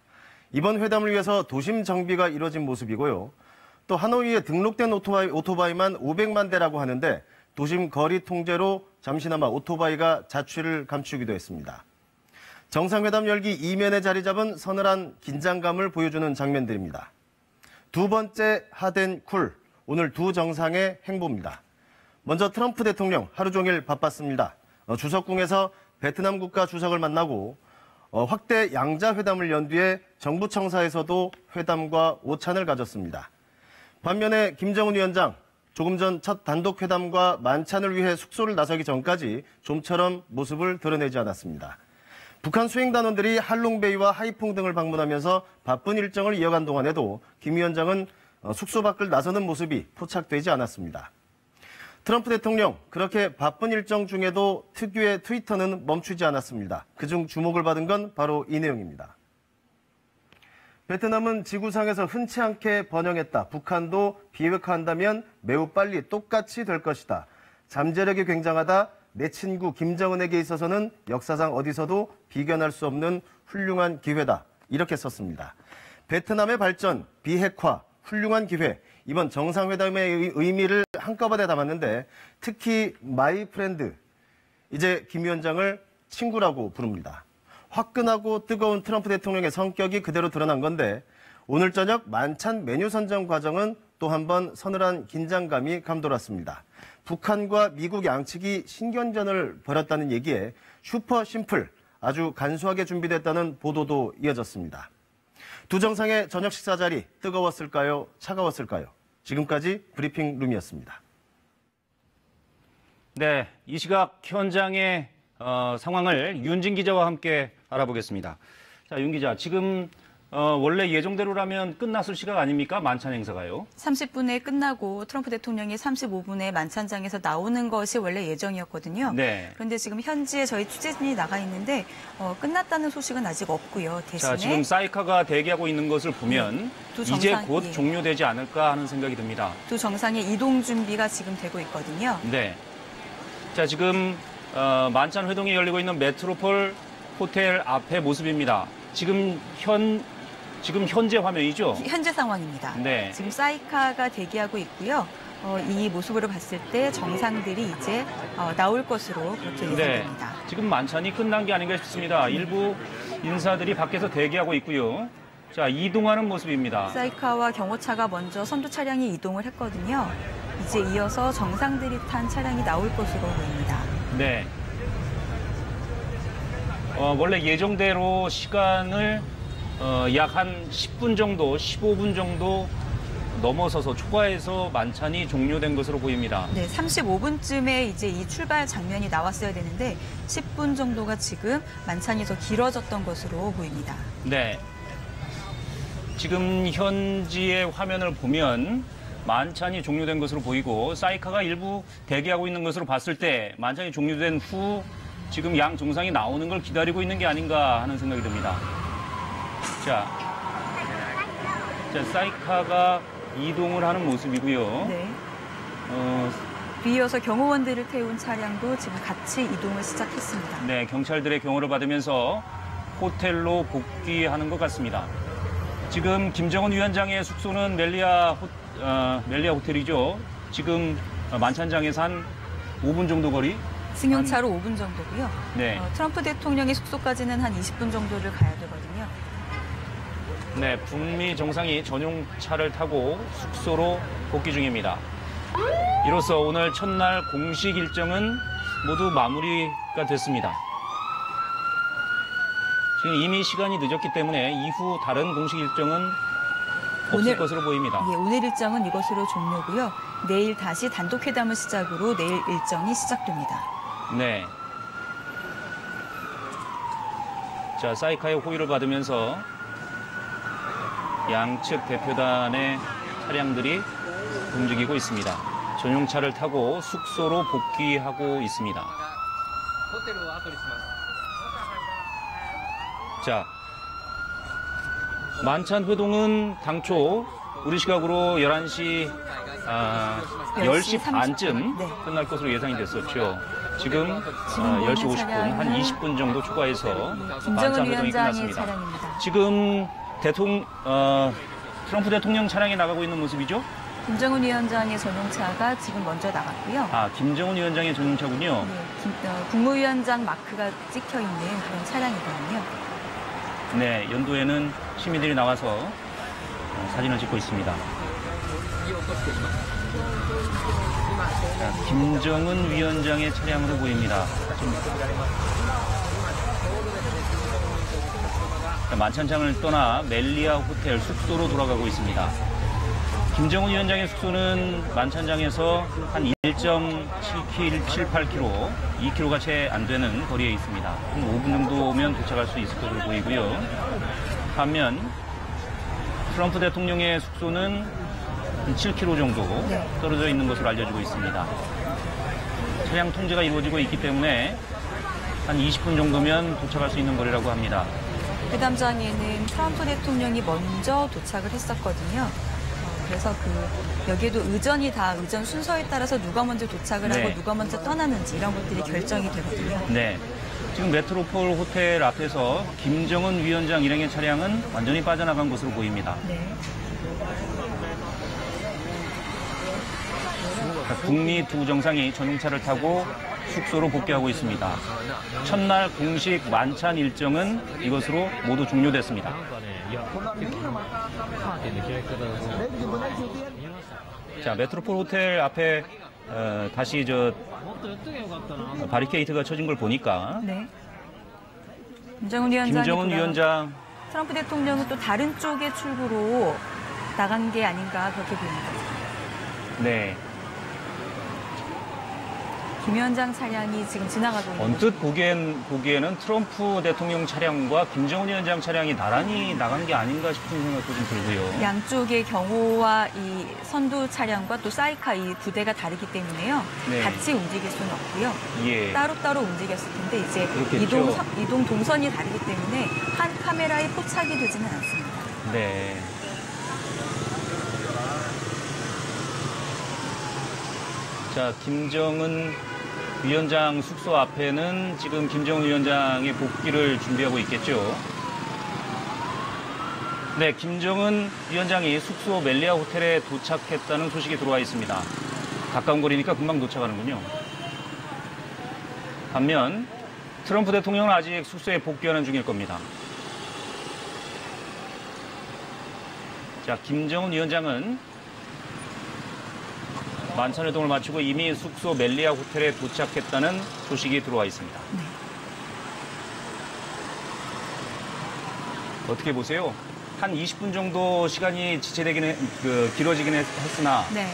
이번 회담을 위해서 도심 정비가 이뤄진 모습이고요. 또 하노이에 등록된 오토바이만 500만 대라고 하는데 도심 거리 통제로 잠시나마 오토바이가 자취를 감추기도 했습니다. 정상회담 열기 이면에 자리 잡은 서늘한 긴장감을 보여주는 장면들입니다. 두 번째 핫앤쿨, 오늘 두 정상의 행보입니다. 먼저 트럼프 대통령 하루 종일 바빴습니다. 주석궁에서 베트남 국가 주석을 만나고 확대 양자회담을 연뒤에 정부 청사에서도 회담과 오찬을 가졌습니다. 반면에 김정은 위원장, 조금 전 첫 단독 회담과 만찬을 위해 숙소를 나서기 전까지 좀처럼 모습을 드러내지 않았습니다. 북한 수행단원들이 할롱베이와 하이퐁 등을 방문하면서 바쁜 일정을 이어간 동안에도 김 위원장은 숙소 밖을 나서는 모습이 포착되지 않았습니다. 트럼프 대통령, 그렇게 바쁜 일정 중에도 특유의 트위터는 멈추지 않았습니다. 그중 주목을 받은 건 바로 이 내용입니다. 베트남은 지구상에서 흔치 않게 번영했다. 북한도 비핵화한다면 매우 빨리 똑같이 될 것이다. 잠재력이 굉장하다. 내 친구 김정은에게 있어서는 역사상 어디서도 비견할 수 없는 훌륭한 기회다. 이렇게 썼습니다. 베트남의 발전, 비핵화, 훌륭한 기회. 이번 정상회담의 의미를 한꺼번에 담았는데 특히 마이 프렌드, 이제 김 위원장을 친구라고 부릅니다. 화끈하고 뜨거운 트럼프 대통령의 성격이 그대로 드러난 건데 오늘 저녁 만찬 메뉴 선정 과정은 또 한 번 서늘한 긴장감이 감돌았습니다. 북한과 미국 양측이 신경전을 벌였다는 얘기에 슈퍼 심플, 아주 간소하게 준비됐다는 보도도 이어졌습니다. 두 정상의 저녁 식사 자리 뜨거웠을까요? 차가웠을까요? 지금까지 브리핑룸이었습니다. 네, 이 시각 현장의 상황을 윤진 기자와 함께 알아보겠습니다. 자, 윤 기자, 지금 원래 예정대로라면 끝났을 시각 아닙니까? 만찬 행사가요. 30분에 끝나고 트럼프 대통령이 35분에 만찬장에서 나오는 것이 원래 예정이었거든요. 네. 그런데 지금 현지에 저희 취재진이 나가 있는데 끝났다는 소식은 아직 없고요. 대신에 자, 지금 사이카가 대기하고 있는 것을 보면 이제 곧 종료되지 않을까 하는 생각이 듭니다. 두 정상의 이동 준비가 지금 되고 있거든요. 네. 자, 지금 만찬 회동이 열리고 있는 메트로폴 호텔 앞의 모습입니다. 지금 현재 화면이죠? 현재 상황입니다. 네. 지금 사이카가 대기하고 있고요. 이 모습으로 봤을 때 정상들이 이제 나올 것으로 그렇게 예상됩니다. 네. 지금 만찬이 끝난 게 아닌가 싶습니다. 일부 인사들이 밖에서 대기하고 있고요. 자, 이동하는 모습입니다. 사이카와 경호차가 먼저 선두 차량이 이동을 했거든요. 이제 이어서 정상들이 탄 차량이 나올 것으로 보입니다. 네. 원래 예정대로 시간을 약 한 10분 정도, 15분 정도 넘어서서 초과해서 만찬이 종료된 것으로 보입니다. 네, 35분쯤에 이제 이 출발 장면이 나왔어야 되는데 10분 정도가 지금 만찬이 더 길어졌던 것으로 보입니다. 네. 지금 현지의 화면을 보면 만찬이 종료된 것으로 보이고 사이카가 일부 대기하고 있는 것으로 봤을 때 만찬이 종료된 후 지금 양 정상이 나오는 걸 기다리고 있는 게 아닌가 하는 생각이 듭니다. 자, 사이카가 이동을 하는 모습이고요. 네. 뒤이어서 경호원들을 태운 차량도 지금 같이 이동을 시작했습니다. 네, 경찰들의 경호를 받으면서 호텔로 복귀하는 것 같습니다. 지금 김정은 위원장의 숙소는 멜리아 호텔이죠. 지금 만찬장에서 한 5분 정도 거리? 승용차로 5분 정도고요. 네. 트럼프 대통령의 숙소까지는 한 20분 정도를 가야 되거든요. 네, 북미 정상이 전용차를 타고 숙소로 복귀 중입니다. 이로써 오늘 첫날 공식 일정은 모두 마무리가 됐습니다. 지금 이미 시간이 늦었기 때문에 이후 다른 공식 일정은 없을 것으로 보입니다. 예, 오늘 일정은 이것으로 종료고요. 내일 다시 단독 회담을 시작으로 내일 일정이 시작됩니다. 네. 자, 사이카의 호의를 받으면서 양측 대표단의 차량들이 움직이고 있습니다. 전용차를 타고 숙소로 복귀하고 있습니다. 자, 만찬 회동은 당초 우리 시각으로 10시 반쯤 끝날 것으로 예상이 됐었죠. 지금 10시 50분, 한 20분 정도 추가해서 만찬 회동이 끝났습니다. 지금 트럼프 대통령 차량이 나가고 있는 모습이죠? 김정은 위원장의 전용차가 지금 먼저 나갔고요. 아, 김정은 위원장의 전용차군요. 네, 국무위원장 마크가 찍혀 있는 그런 차량이거든요. 네, 연도에는 시민들이 나와서 사진을 찍고 있습니다. 자, 김정은 위원장의 차량으로 보입니다. 만찬장을 떠나 멜리아 호텔 숙소로 돌아가고 있습니다. 김정은 위원장의 숙소는 만찬장에서 한 1.78km, 2km가 채 안 되는 거리에 있습니다. 한 5분 정도 오면 도착할 수 있을 것으로 보이고요. 반면 트럼프 대통령의 숙소는 한 7km 정도 떨어져 있는 것으로 알려지고 있습니다. 차량 통제가 이루어지고 있기 때문에 한 20분 정도면 도착할 수 있는 거리라고 합니다. 회담장에는 트럼프 대통령이 먼저 도착을 했었거든요. 그래서 여기에도 의전 순서에 따라서 누가 먼저 도착을 하고 누가 먼저 떠나는지 이런 것들이 결정이 되거든요. 네. 지금 메트로폴 호텔 앞에서 김정은 위원장 일행의 차량은 완전히 빠져나간 것으로 보입니다. 네. 북미 두 정상이 전용차를 타고 숙소로 복귀하고 있습니다. 첫날 공식 만찬 일정은 이것으로 모두 종료됐습니다. 자, 메트로폴 호텔 앞에 다시 바리케이트가 쳐진 걸 보니까 김정은 위원장 트럼프 대통령은 또 다른 쪽의 출구로 나간 게 아닌가 그렇게 보입니다. 네. 김 위원장 차량이 지금 지나가고 있는 언뜻 보기에는 트럼프 대통령 차량과 김정은 위원장 차량이 나란히 나간 게 아닌가 싶은 생각도 좀 들고요. 양쪽의 경호와 이 선두 차량과 또 사이카 이 부대가 다르기 때문에요. 같이 움직일 수는 없고요. 따로따로 움직였을 텐데 이제 이동 동선이 다르기 때문에 한 카메라에 포착이 되지는 않습니다. 네. 자, 김정은 위원장 숙소 앞에는 지금 김정은 위원장의 복귀를 준비하고 있겠죠. 네, 김정은 위원장이 숙소 멜리아 호텔에 도착했다는 소식이 들어와 있습니다. 가까운 거리니까 금방 도착하는군요. 반면 트럼프 대통령은 아직 숙소에 복귀하는 중일 겁니다. 자, 김정은 위원장은 만찬 회동을 마치고 이미 숙소 멜리아 호텔에 도착했다는 소식이 들어와 있습니다. 어떻게 보세요? 한 20분 정도 시간이 길어지긴 했으나 네.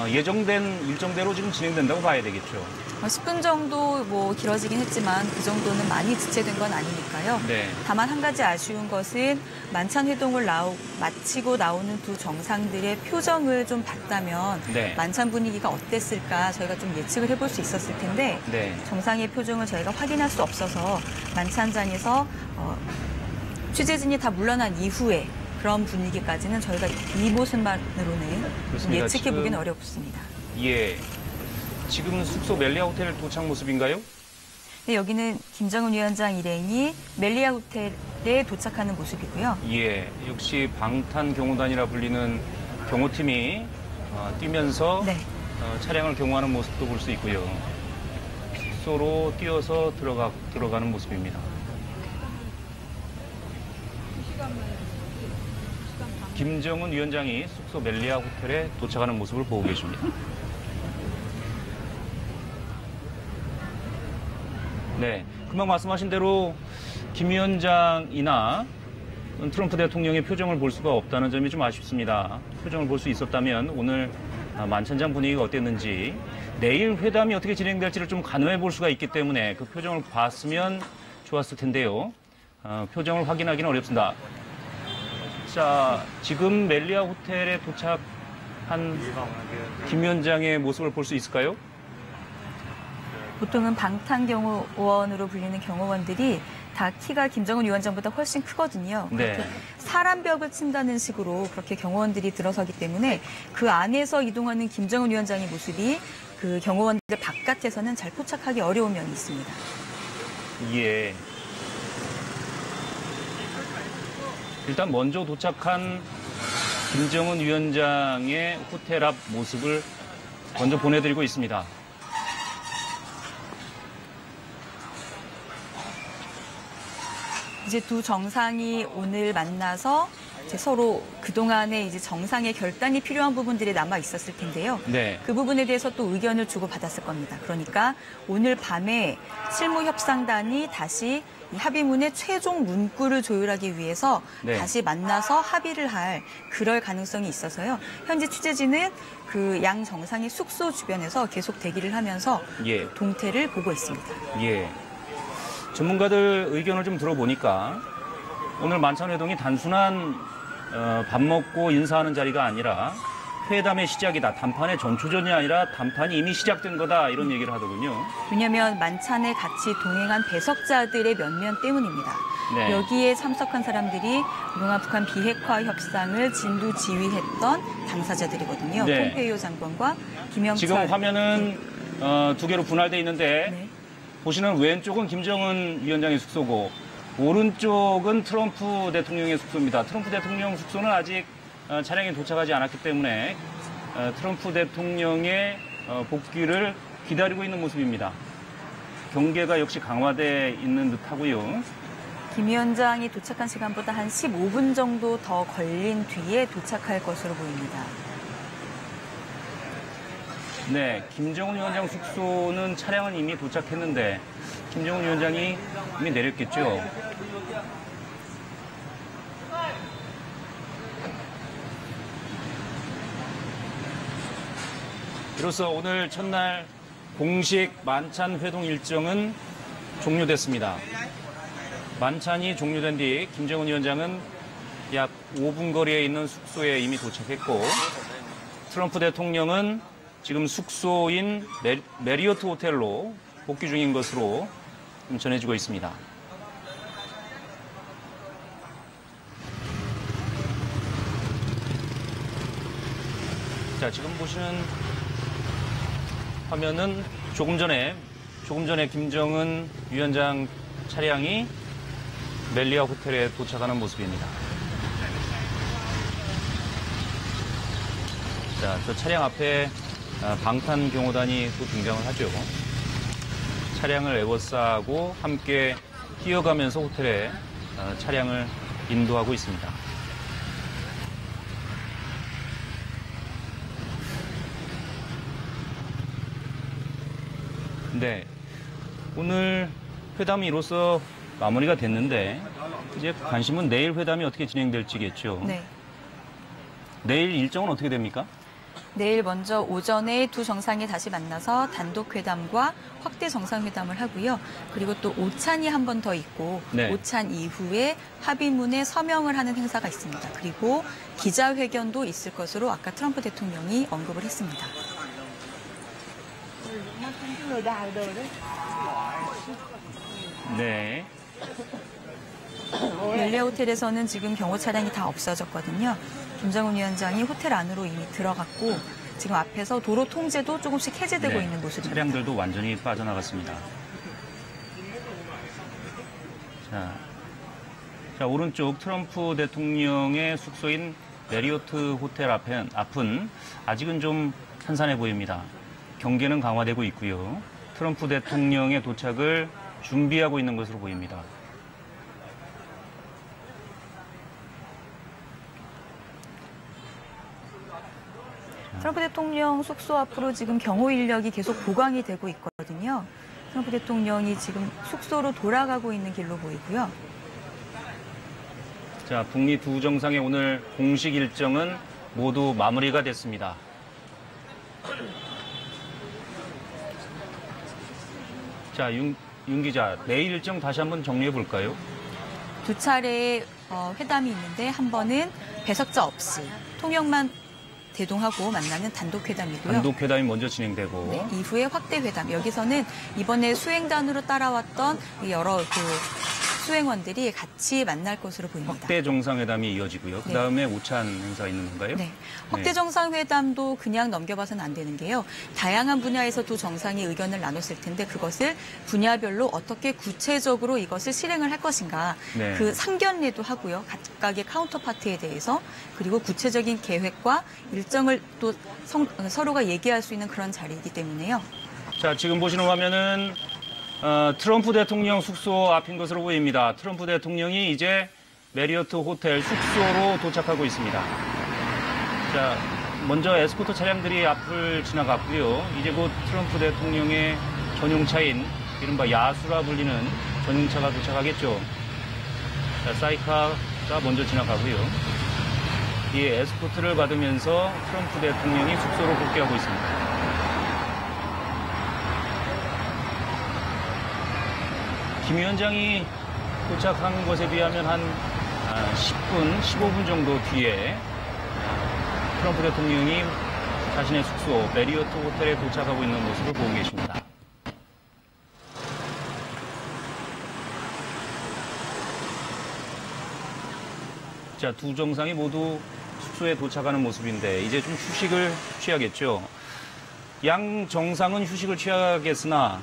예정된 일정대로 지금 진행된다고 봐야 되겠죠. 10분 정도 길어지긴 했지만 그 정도는 많이 지체된 건 아니니까요. 네. 다만 한 가지 아쉬운 것은 만찬 회동을 마치고 나오는 두 정상들의 표정을 좀 봤다면 네. 만찬 분위기가 어땠을까 저희가 좀 예측을 해볼 수 있었을 텐데 네. 정상의 표정을 저희가 확인할 수 없어서 만찬장에서 취재진이 다 물러난 이후에 그런 분위기까지는 저희가 이 모습만으로는 좀 예측해 보기는 어렵습니다. 예. 지금 숙소 멜리아 호텔 도착 모습인가요? 네, 여기는 김정은 위원장 일행이 멜리아 호텔에 도착하는 모습이고요. 예. 역시 방탄 경호단이라 불리는 경호팀이 뛰면서 네. 차량을 경호하는 모습도 볼 수 있고요. 숙소로 뛰어서 들어가는 모습입니다. 김정은 위원장이 숙소 멜리아 호텔에 도착하는 모습을 보고 계십니다. 네, 금방 말씀하신 대로 김 위원장이나 트럼프 대통령의 표정을 볼 수가 없다는 점이 좀 아쉽습니다. 표정을 볼 수 있었다면 오늘 만찬장 분위기가 어땠는지 내일 회담이 어떻게 진행될지를 좀 가늠해 볼 수가 있기 때문에 그 표정을 봤으면 좋았을 텐데요. 표정을 확인하기는 어렵습니다. 자, 지금 멜리아 호텔에 도착한 김 위원장의 모습을 볼 수 있을까요? 보통은 방탄경호원으로 불리는 경호원들이 다 키가 김정은 위원장보다 훨씬 크거든요. 네. 사람 벽을 친다는 식으로 그렇게 경호원들이 들어서기 때문에 그 안에서 이동하는 김정은 위원장의 모습이 그 경호원들 바깥에서는 잘 포착하기 어려운 면이 있습니다. 예. 일단 먼저 도착한 김정은 위원장의 호텔 앞 모습을 먼저 보내드리고 있습니다. 이제 두 정상이 오늘 만나서 이제 서로 그동안에 이제 정상의 결단이 필요한 부분들이 남아 있었을 텐데요. 네. 그 부분에 대해서 또 의견을 주고받았을 겁니다. 그러니까 오늘 밤에 실무협상단이 다시 이 합의문의 최종 문구를 조율하기 위해서 네. 다시 만나서 합의를 할 그럴 가능성이 있어서요. 현재 취재진은 그 양 정상의 숙소 주변에서 계속 대기를 하면서 예. 동태를 보고 있습니다. 예. 전문가들 의견을 좀 들어보니까 오늘 만찬회동이 단순한 밥 먹고 인사하는 자리가 아니라 회담의 시작이다. 담판의 전초전이 아니라 담판이 이미 시작된 거다. 이런 얘기를 하더군요. 왜냐하면 만찬에 같이 동행한 배석자들의 면면 때문입니다. 네. 여기에 참석한 사람들이 그동안 북한 비핵화 협상을 진두지휘했던 당사자들이거든요. 네. 폼페이오 장관과 김영철. 지금 화면은 두 개로 분할되어 있는데 네. 보시는 왼쪽은 김정은 위원장의 숙소고 오른쪽은 트럼프 대통령의 숙소입니다. 트럼프 대통령 숙소는 아직 차량이 도착하지 않았기 때문에 트럼프 대통령의 복귀를 기다리고 있는 모습입니다. 경계가 역시 강화돼 있는 듯하고요. 김 위원장이 도착한 시간보다 한 15분 정도 더 걸린 뒤에 도착할 것으로 보입니다. 네, 김정은 위원장 숙소는 차량은 이미 도착했는데 김정은 위원장이 이미 내렸겠죠. 이로써 오늘 첫날 공식 만찬 회동 일정은 종료됐습니다. 만찬이 종료된 뒤 김정은 위원장은 약 5분 거리에 있는 숙소에 이미 도착했고 트럼프 대통령은 지금 숙소인 메리어트 호텔로 복귀 중인 것으로 전해지고 있습니다. 자, 지금 보시는 화면은 조금 전에 김정은 위원장 차량이 멜리아 호텔에 도착하는 모습입니다. 자, 저 차량 앞에 방탄 경호단이 또 등장을 하죠. 차량을 에워싸고 함께 뛰어가면서 호텔에 차량을 인도하고 있습니다. 네, 오늘 회담이 이로써 마무리가 됐는데 이제 관심은 내일 회담이 어떻게 진행될지겠죠. 네. 내일 일정은 어떻게 됩니까? 내일 먼저 오전에 두 정상이 다시 만나서 단독 회담과 확대 정상회담을 하고요. 그리고 또 오찬이 한 번 더 있고 네. 오찬 이후에 합의문에 서명을 하는 행사가 있습니다. 그리고 기자회견도 있을 것으로 아까 트럼프 대통령이 언급을 했습니다. 네. 멜리아 호텔에서는 지금 경호 차량이 다 없어졌거든요. 김정은 위원장이 호텔 안으로 이미 들어갔고 지금 앞에서 도로 통제도 조금씩 해제되고 있는 모습입니다. 차량들도 완전히 빠져나갔습니다. 자, 오른쪽 트럼프 대통령의 숙소인 메리어트 호텔 앞은 아직은 좀 한산해 보입니다. 경계는 강화되고 있고요. 트럼프 대통령의 도착을 준비하고 있는 것으로 보입니다. 트럼프 대통령 숙소 앞으로 지금 경호 인력이 계속 보강이 되고 있거든요. 트럼프 대통령이 지금 숙소로 돌아가고 있는 길로 보이고요. 자, 북미 두 정상의 오늘 공식 일정은 모두 마무리가 됐습니다. 자, 윤 기자, 내일 일정 다시 한번 정리해 볼까요? 두 차례의 회담이 있는데 한 번은 배석자 없이 통역만 대동하고 만나는 단독 회담이고요. 단독 회담이 먼저 진행되고 네, 이후에 확대 회담. 여기서는 이번에 수행단으로 따라왔던 여러 수행원들이 같이 만날 것으로 보입니다. 확대 정상회담이 이어지고요. 그 다음에 오찬 행사가 있는 건가요? 네. 확대 정상회담도 그냥 넘겨봐서는 안 되는 게요. 다양한 분야에서 두 정상이 의견을 나눴을 텐데 그것을 분야별로 어떻게 구체적으로 이것을 실행을 할 것인가. 네. 그 상견례도 하고요. 각각의 카운터파트에 대해서 그리고 구체적인 계획과 일정을 또 서로가 얘기할 수 있는 그런 자리이기 때문에요. 자, 지금 보시는 화면은 트럼프 대통령 숙소 앞인 것으로 보입니다. 트럼프 대통령이 이제 메리어트 호텔 숙소로 도착하고 있습니다. 자, 먼저 에스코트 차량들이 앞을 지나갔고요. 이제 곧 트럼프 대통령의 전용차인 이른바 야수라 불리는 전용차가 도착하겠죠. 자, 사이카가 먼저 지나가고요. 이 에스코트를 받으면서 트럼프 대통령이 숙소로 복귀하고 있습니다. 김 위원장이 도착한 것에 비하면 한 10분, 15분 정도 뒤에 트럼프 대통령이 자신의 숙소 메리어트 호텔에 도착하고 있는 모습을 보고 계십니다. 자, 두 정상이 모두 숙소에 도착하는 모습인데 이제 좀 휴식을 취하겠죠. 양 정상은 휴식을 취하겠으나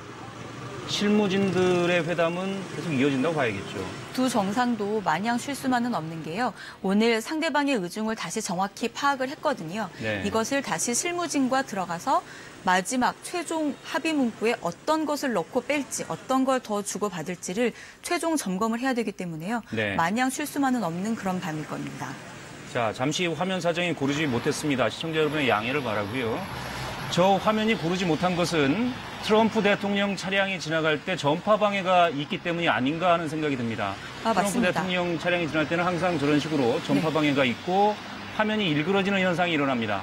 실무진들의 회담은 계속 이어진다고 봐야겠죠. 두 정상도 마냥 쉴 수만은 없는 게요. 오늘 상대방의 의중을 다시 정확히 파악을 했거든요. 네. 이것을 다시 실무진과 들어가서 마지막 최종 합의 문구에 어떤 것을 넣고 뺄지 어떤 걸 더 주고받을지를 최종 점검을 해야 되기 때문에요. 네. 마냥 쉴 수만은 없는 그런 밤일 겁니다. 자, 잠시 화면 사정이 고르지 못했습니다. 시청자 여러분의 양해를 바라고요. 저 화면이 고르지 못한 것은 트럼프 대통령 차량이 지나갈 때 전파 방해가 있기 때문이 아닌가 하는 생각이 듭니다. 트럼프 맞습니다. 대통령 차량이 지날 때는 항상 저런 식으로 전파 방해가 있고 화면이 일그러지는 현상이 일어납니다.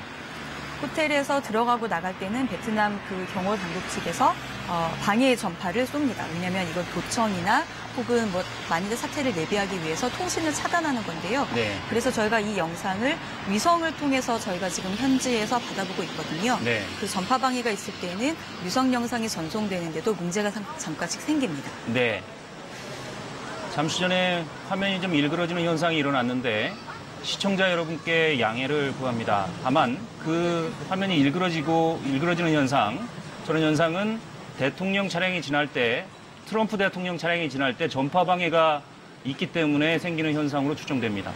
호텔에서 들어가고 나갈 때는 베트남 그 경호 당국 측에서 방해 전파를 쏩니다. 왜냐하면 이건 도청이나 혹은 뭐 만일의 사태를 대비하기 위해서 통신을 차단하는 건데요. 네. 그래서 저희가 이 영상을 위성을 통해서 저희가 지금 현지에서 받아보고 있거든요. 네. 그 전파 방해가 있을 때는 위성 영상이 전송되는데도 문제가 잠깐씩 생깁니다. 네. 잠시 전에 화면이 좀 일그러지는 현상이 일어났는데 시청자 여러분께 양해를 구합니다. 다만 그 화면이 일그러지는 현상, 저런 현상은 대통령 차량이 지날 때, 트럼프 대통령 차량이 지날 때 전파 방해가 있기 때문에 생기는 현상으로 추정됩니다.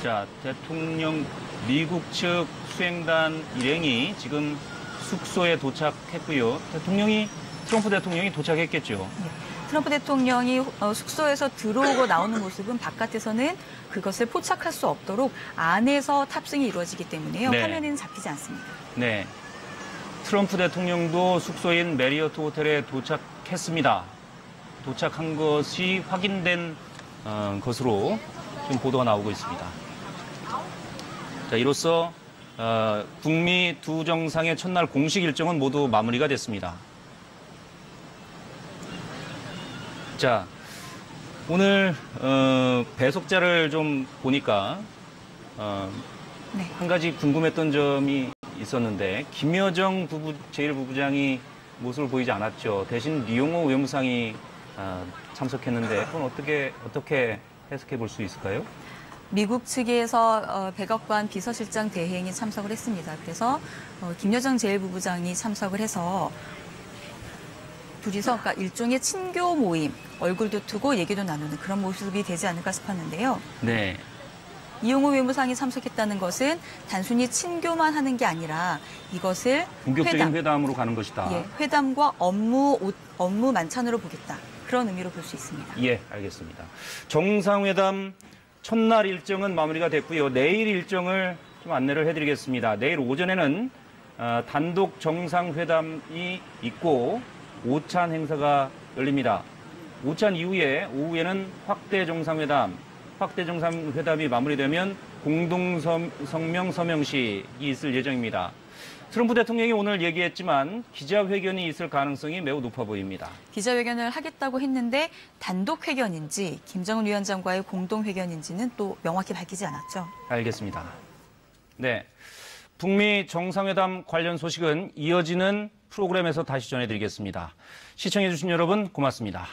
자, 대통령 미국 측 수행단 일행이 지금 숙소에 도착했고요. 트럼프 대통령이 도착했겠죠. 네. 트럼프 대통령이 숙소에서 들어오고 나오는 모습은 바깥에서는 그것을 포착할 수 없도록 안에서 탑승이 이루어지기 때문에요. 네. 화면에는 잡히지 않습니다. 네. 트럼프 대통령도 숙소인 메리어트 호텔에 도착했습니다. 도착한 것이 확인된 것으로 지금 보도가 나오고 있습니다. 자, 이로써 북미 두 정상의 첫날 공식 일정은 모두 마무리가 됐습니다. 자, 오늘 배석자를 좀 보니까 한 가지 궁금했던 점이 있었는데 김여정 제1부부장이 모습을 보이지 않았죠. 대신 리용호 외무상이 참석했는데 그건 어떻게 해석해 볼 수 있을까요? 미국 측에서 백악관 비서실장 대행이 참석을 했습니다. 그래서 김여정 제1부부장이 참석을 해서 둘이서 그러니까 일종의 친교 모임, 얼굴도 트고 얘기도 나누는 그런 모습이 되지 않을까 싶었는데요. 네. 이용호 외무상이 참석했다는 것은 단순히 친교만 하는 게 아니라 이것을 본격적인 회담으로 가는 것이다. 예, 회담과 업무 만찬으로 보겠다. 그런 의미로 볼 수 있습니다. 예, 알겠습니다. 정상회담 첫날 일정은 마무리가 됐고요. 내일 일정을 좀 안내를 해드리겠습니다. 내일 오전에는 단독 정상회담이 있고 오찬 행사가 열립니다. 오찬 이후에 오후에는 확대 정상회담이 마무리되면 공동성명 서명식이 있을 예정입니다. 트럼프 대통령이 오늘 얘기했지만 기자회견이 있을 가능성이 매우 높아 보입니다. 기자회견을 하겠다고 했는데 단독 회견인지 김정은 위원장과의 공동 회견인지는 또 명확히 밝히지 않았죠. 알겠습니다. 네, 북미 정상회담 관련 소식은 이어지는 프로그램에서 다시 전해드리겠습니다. 시청해주신 여러분 고맙습니다.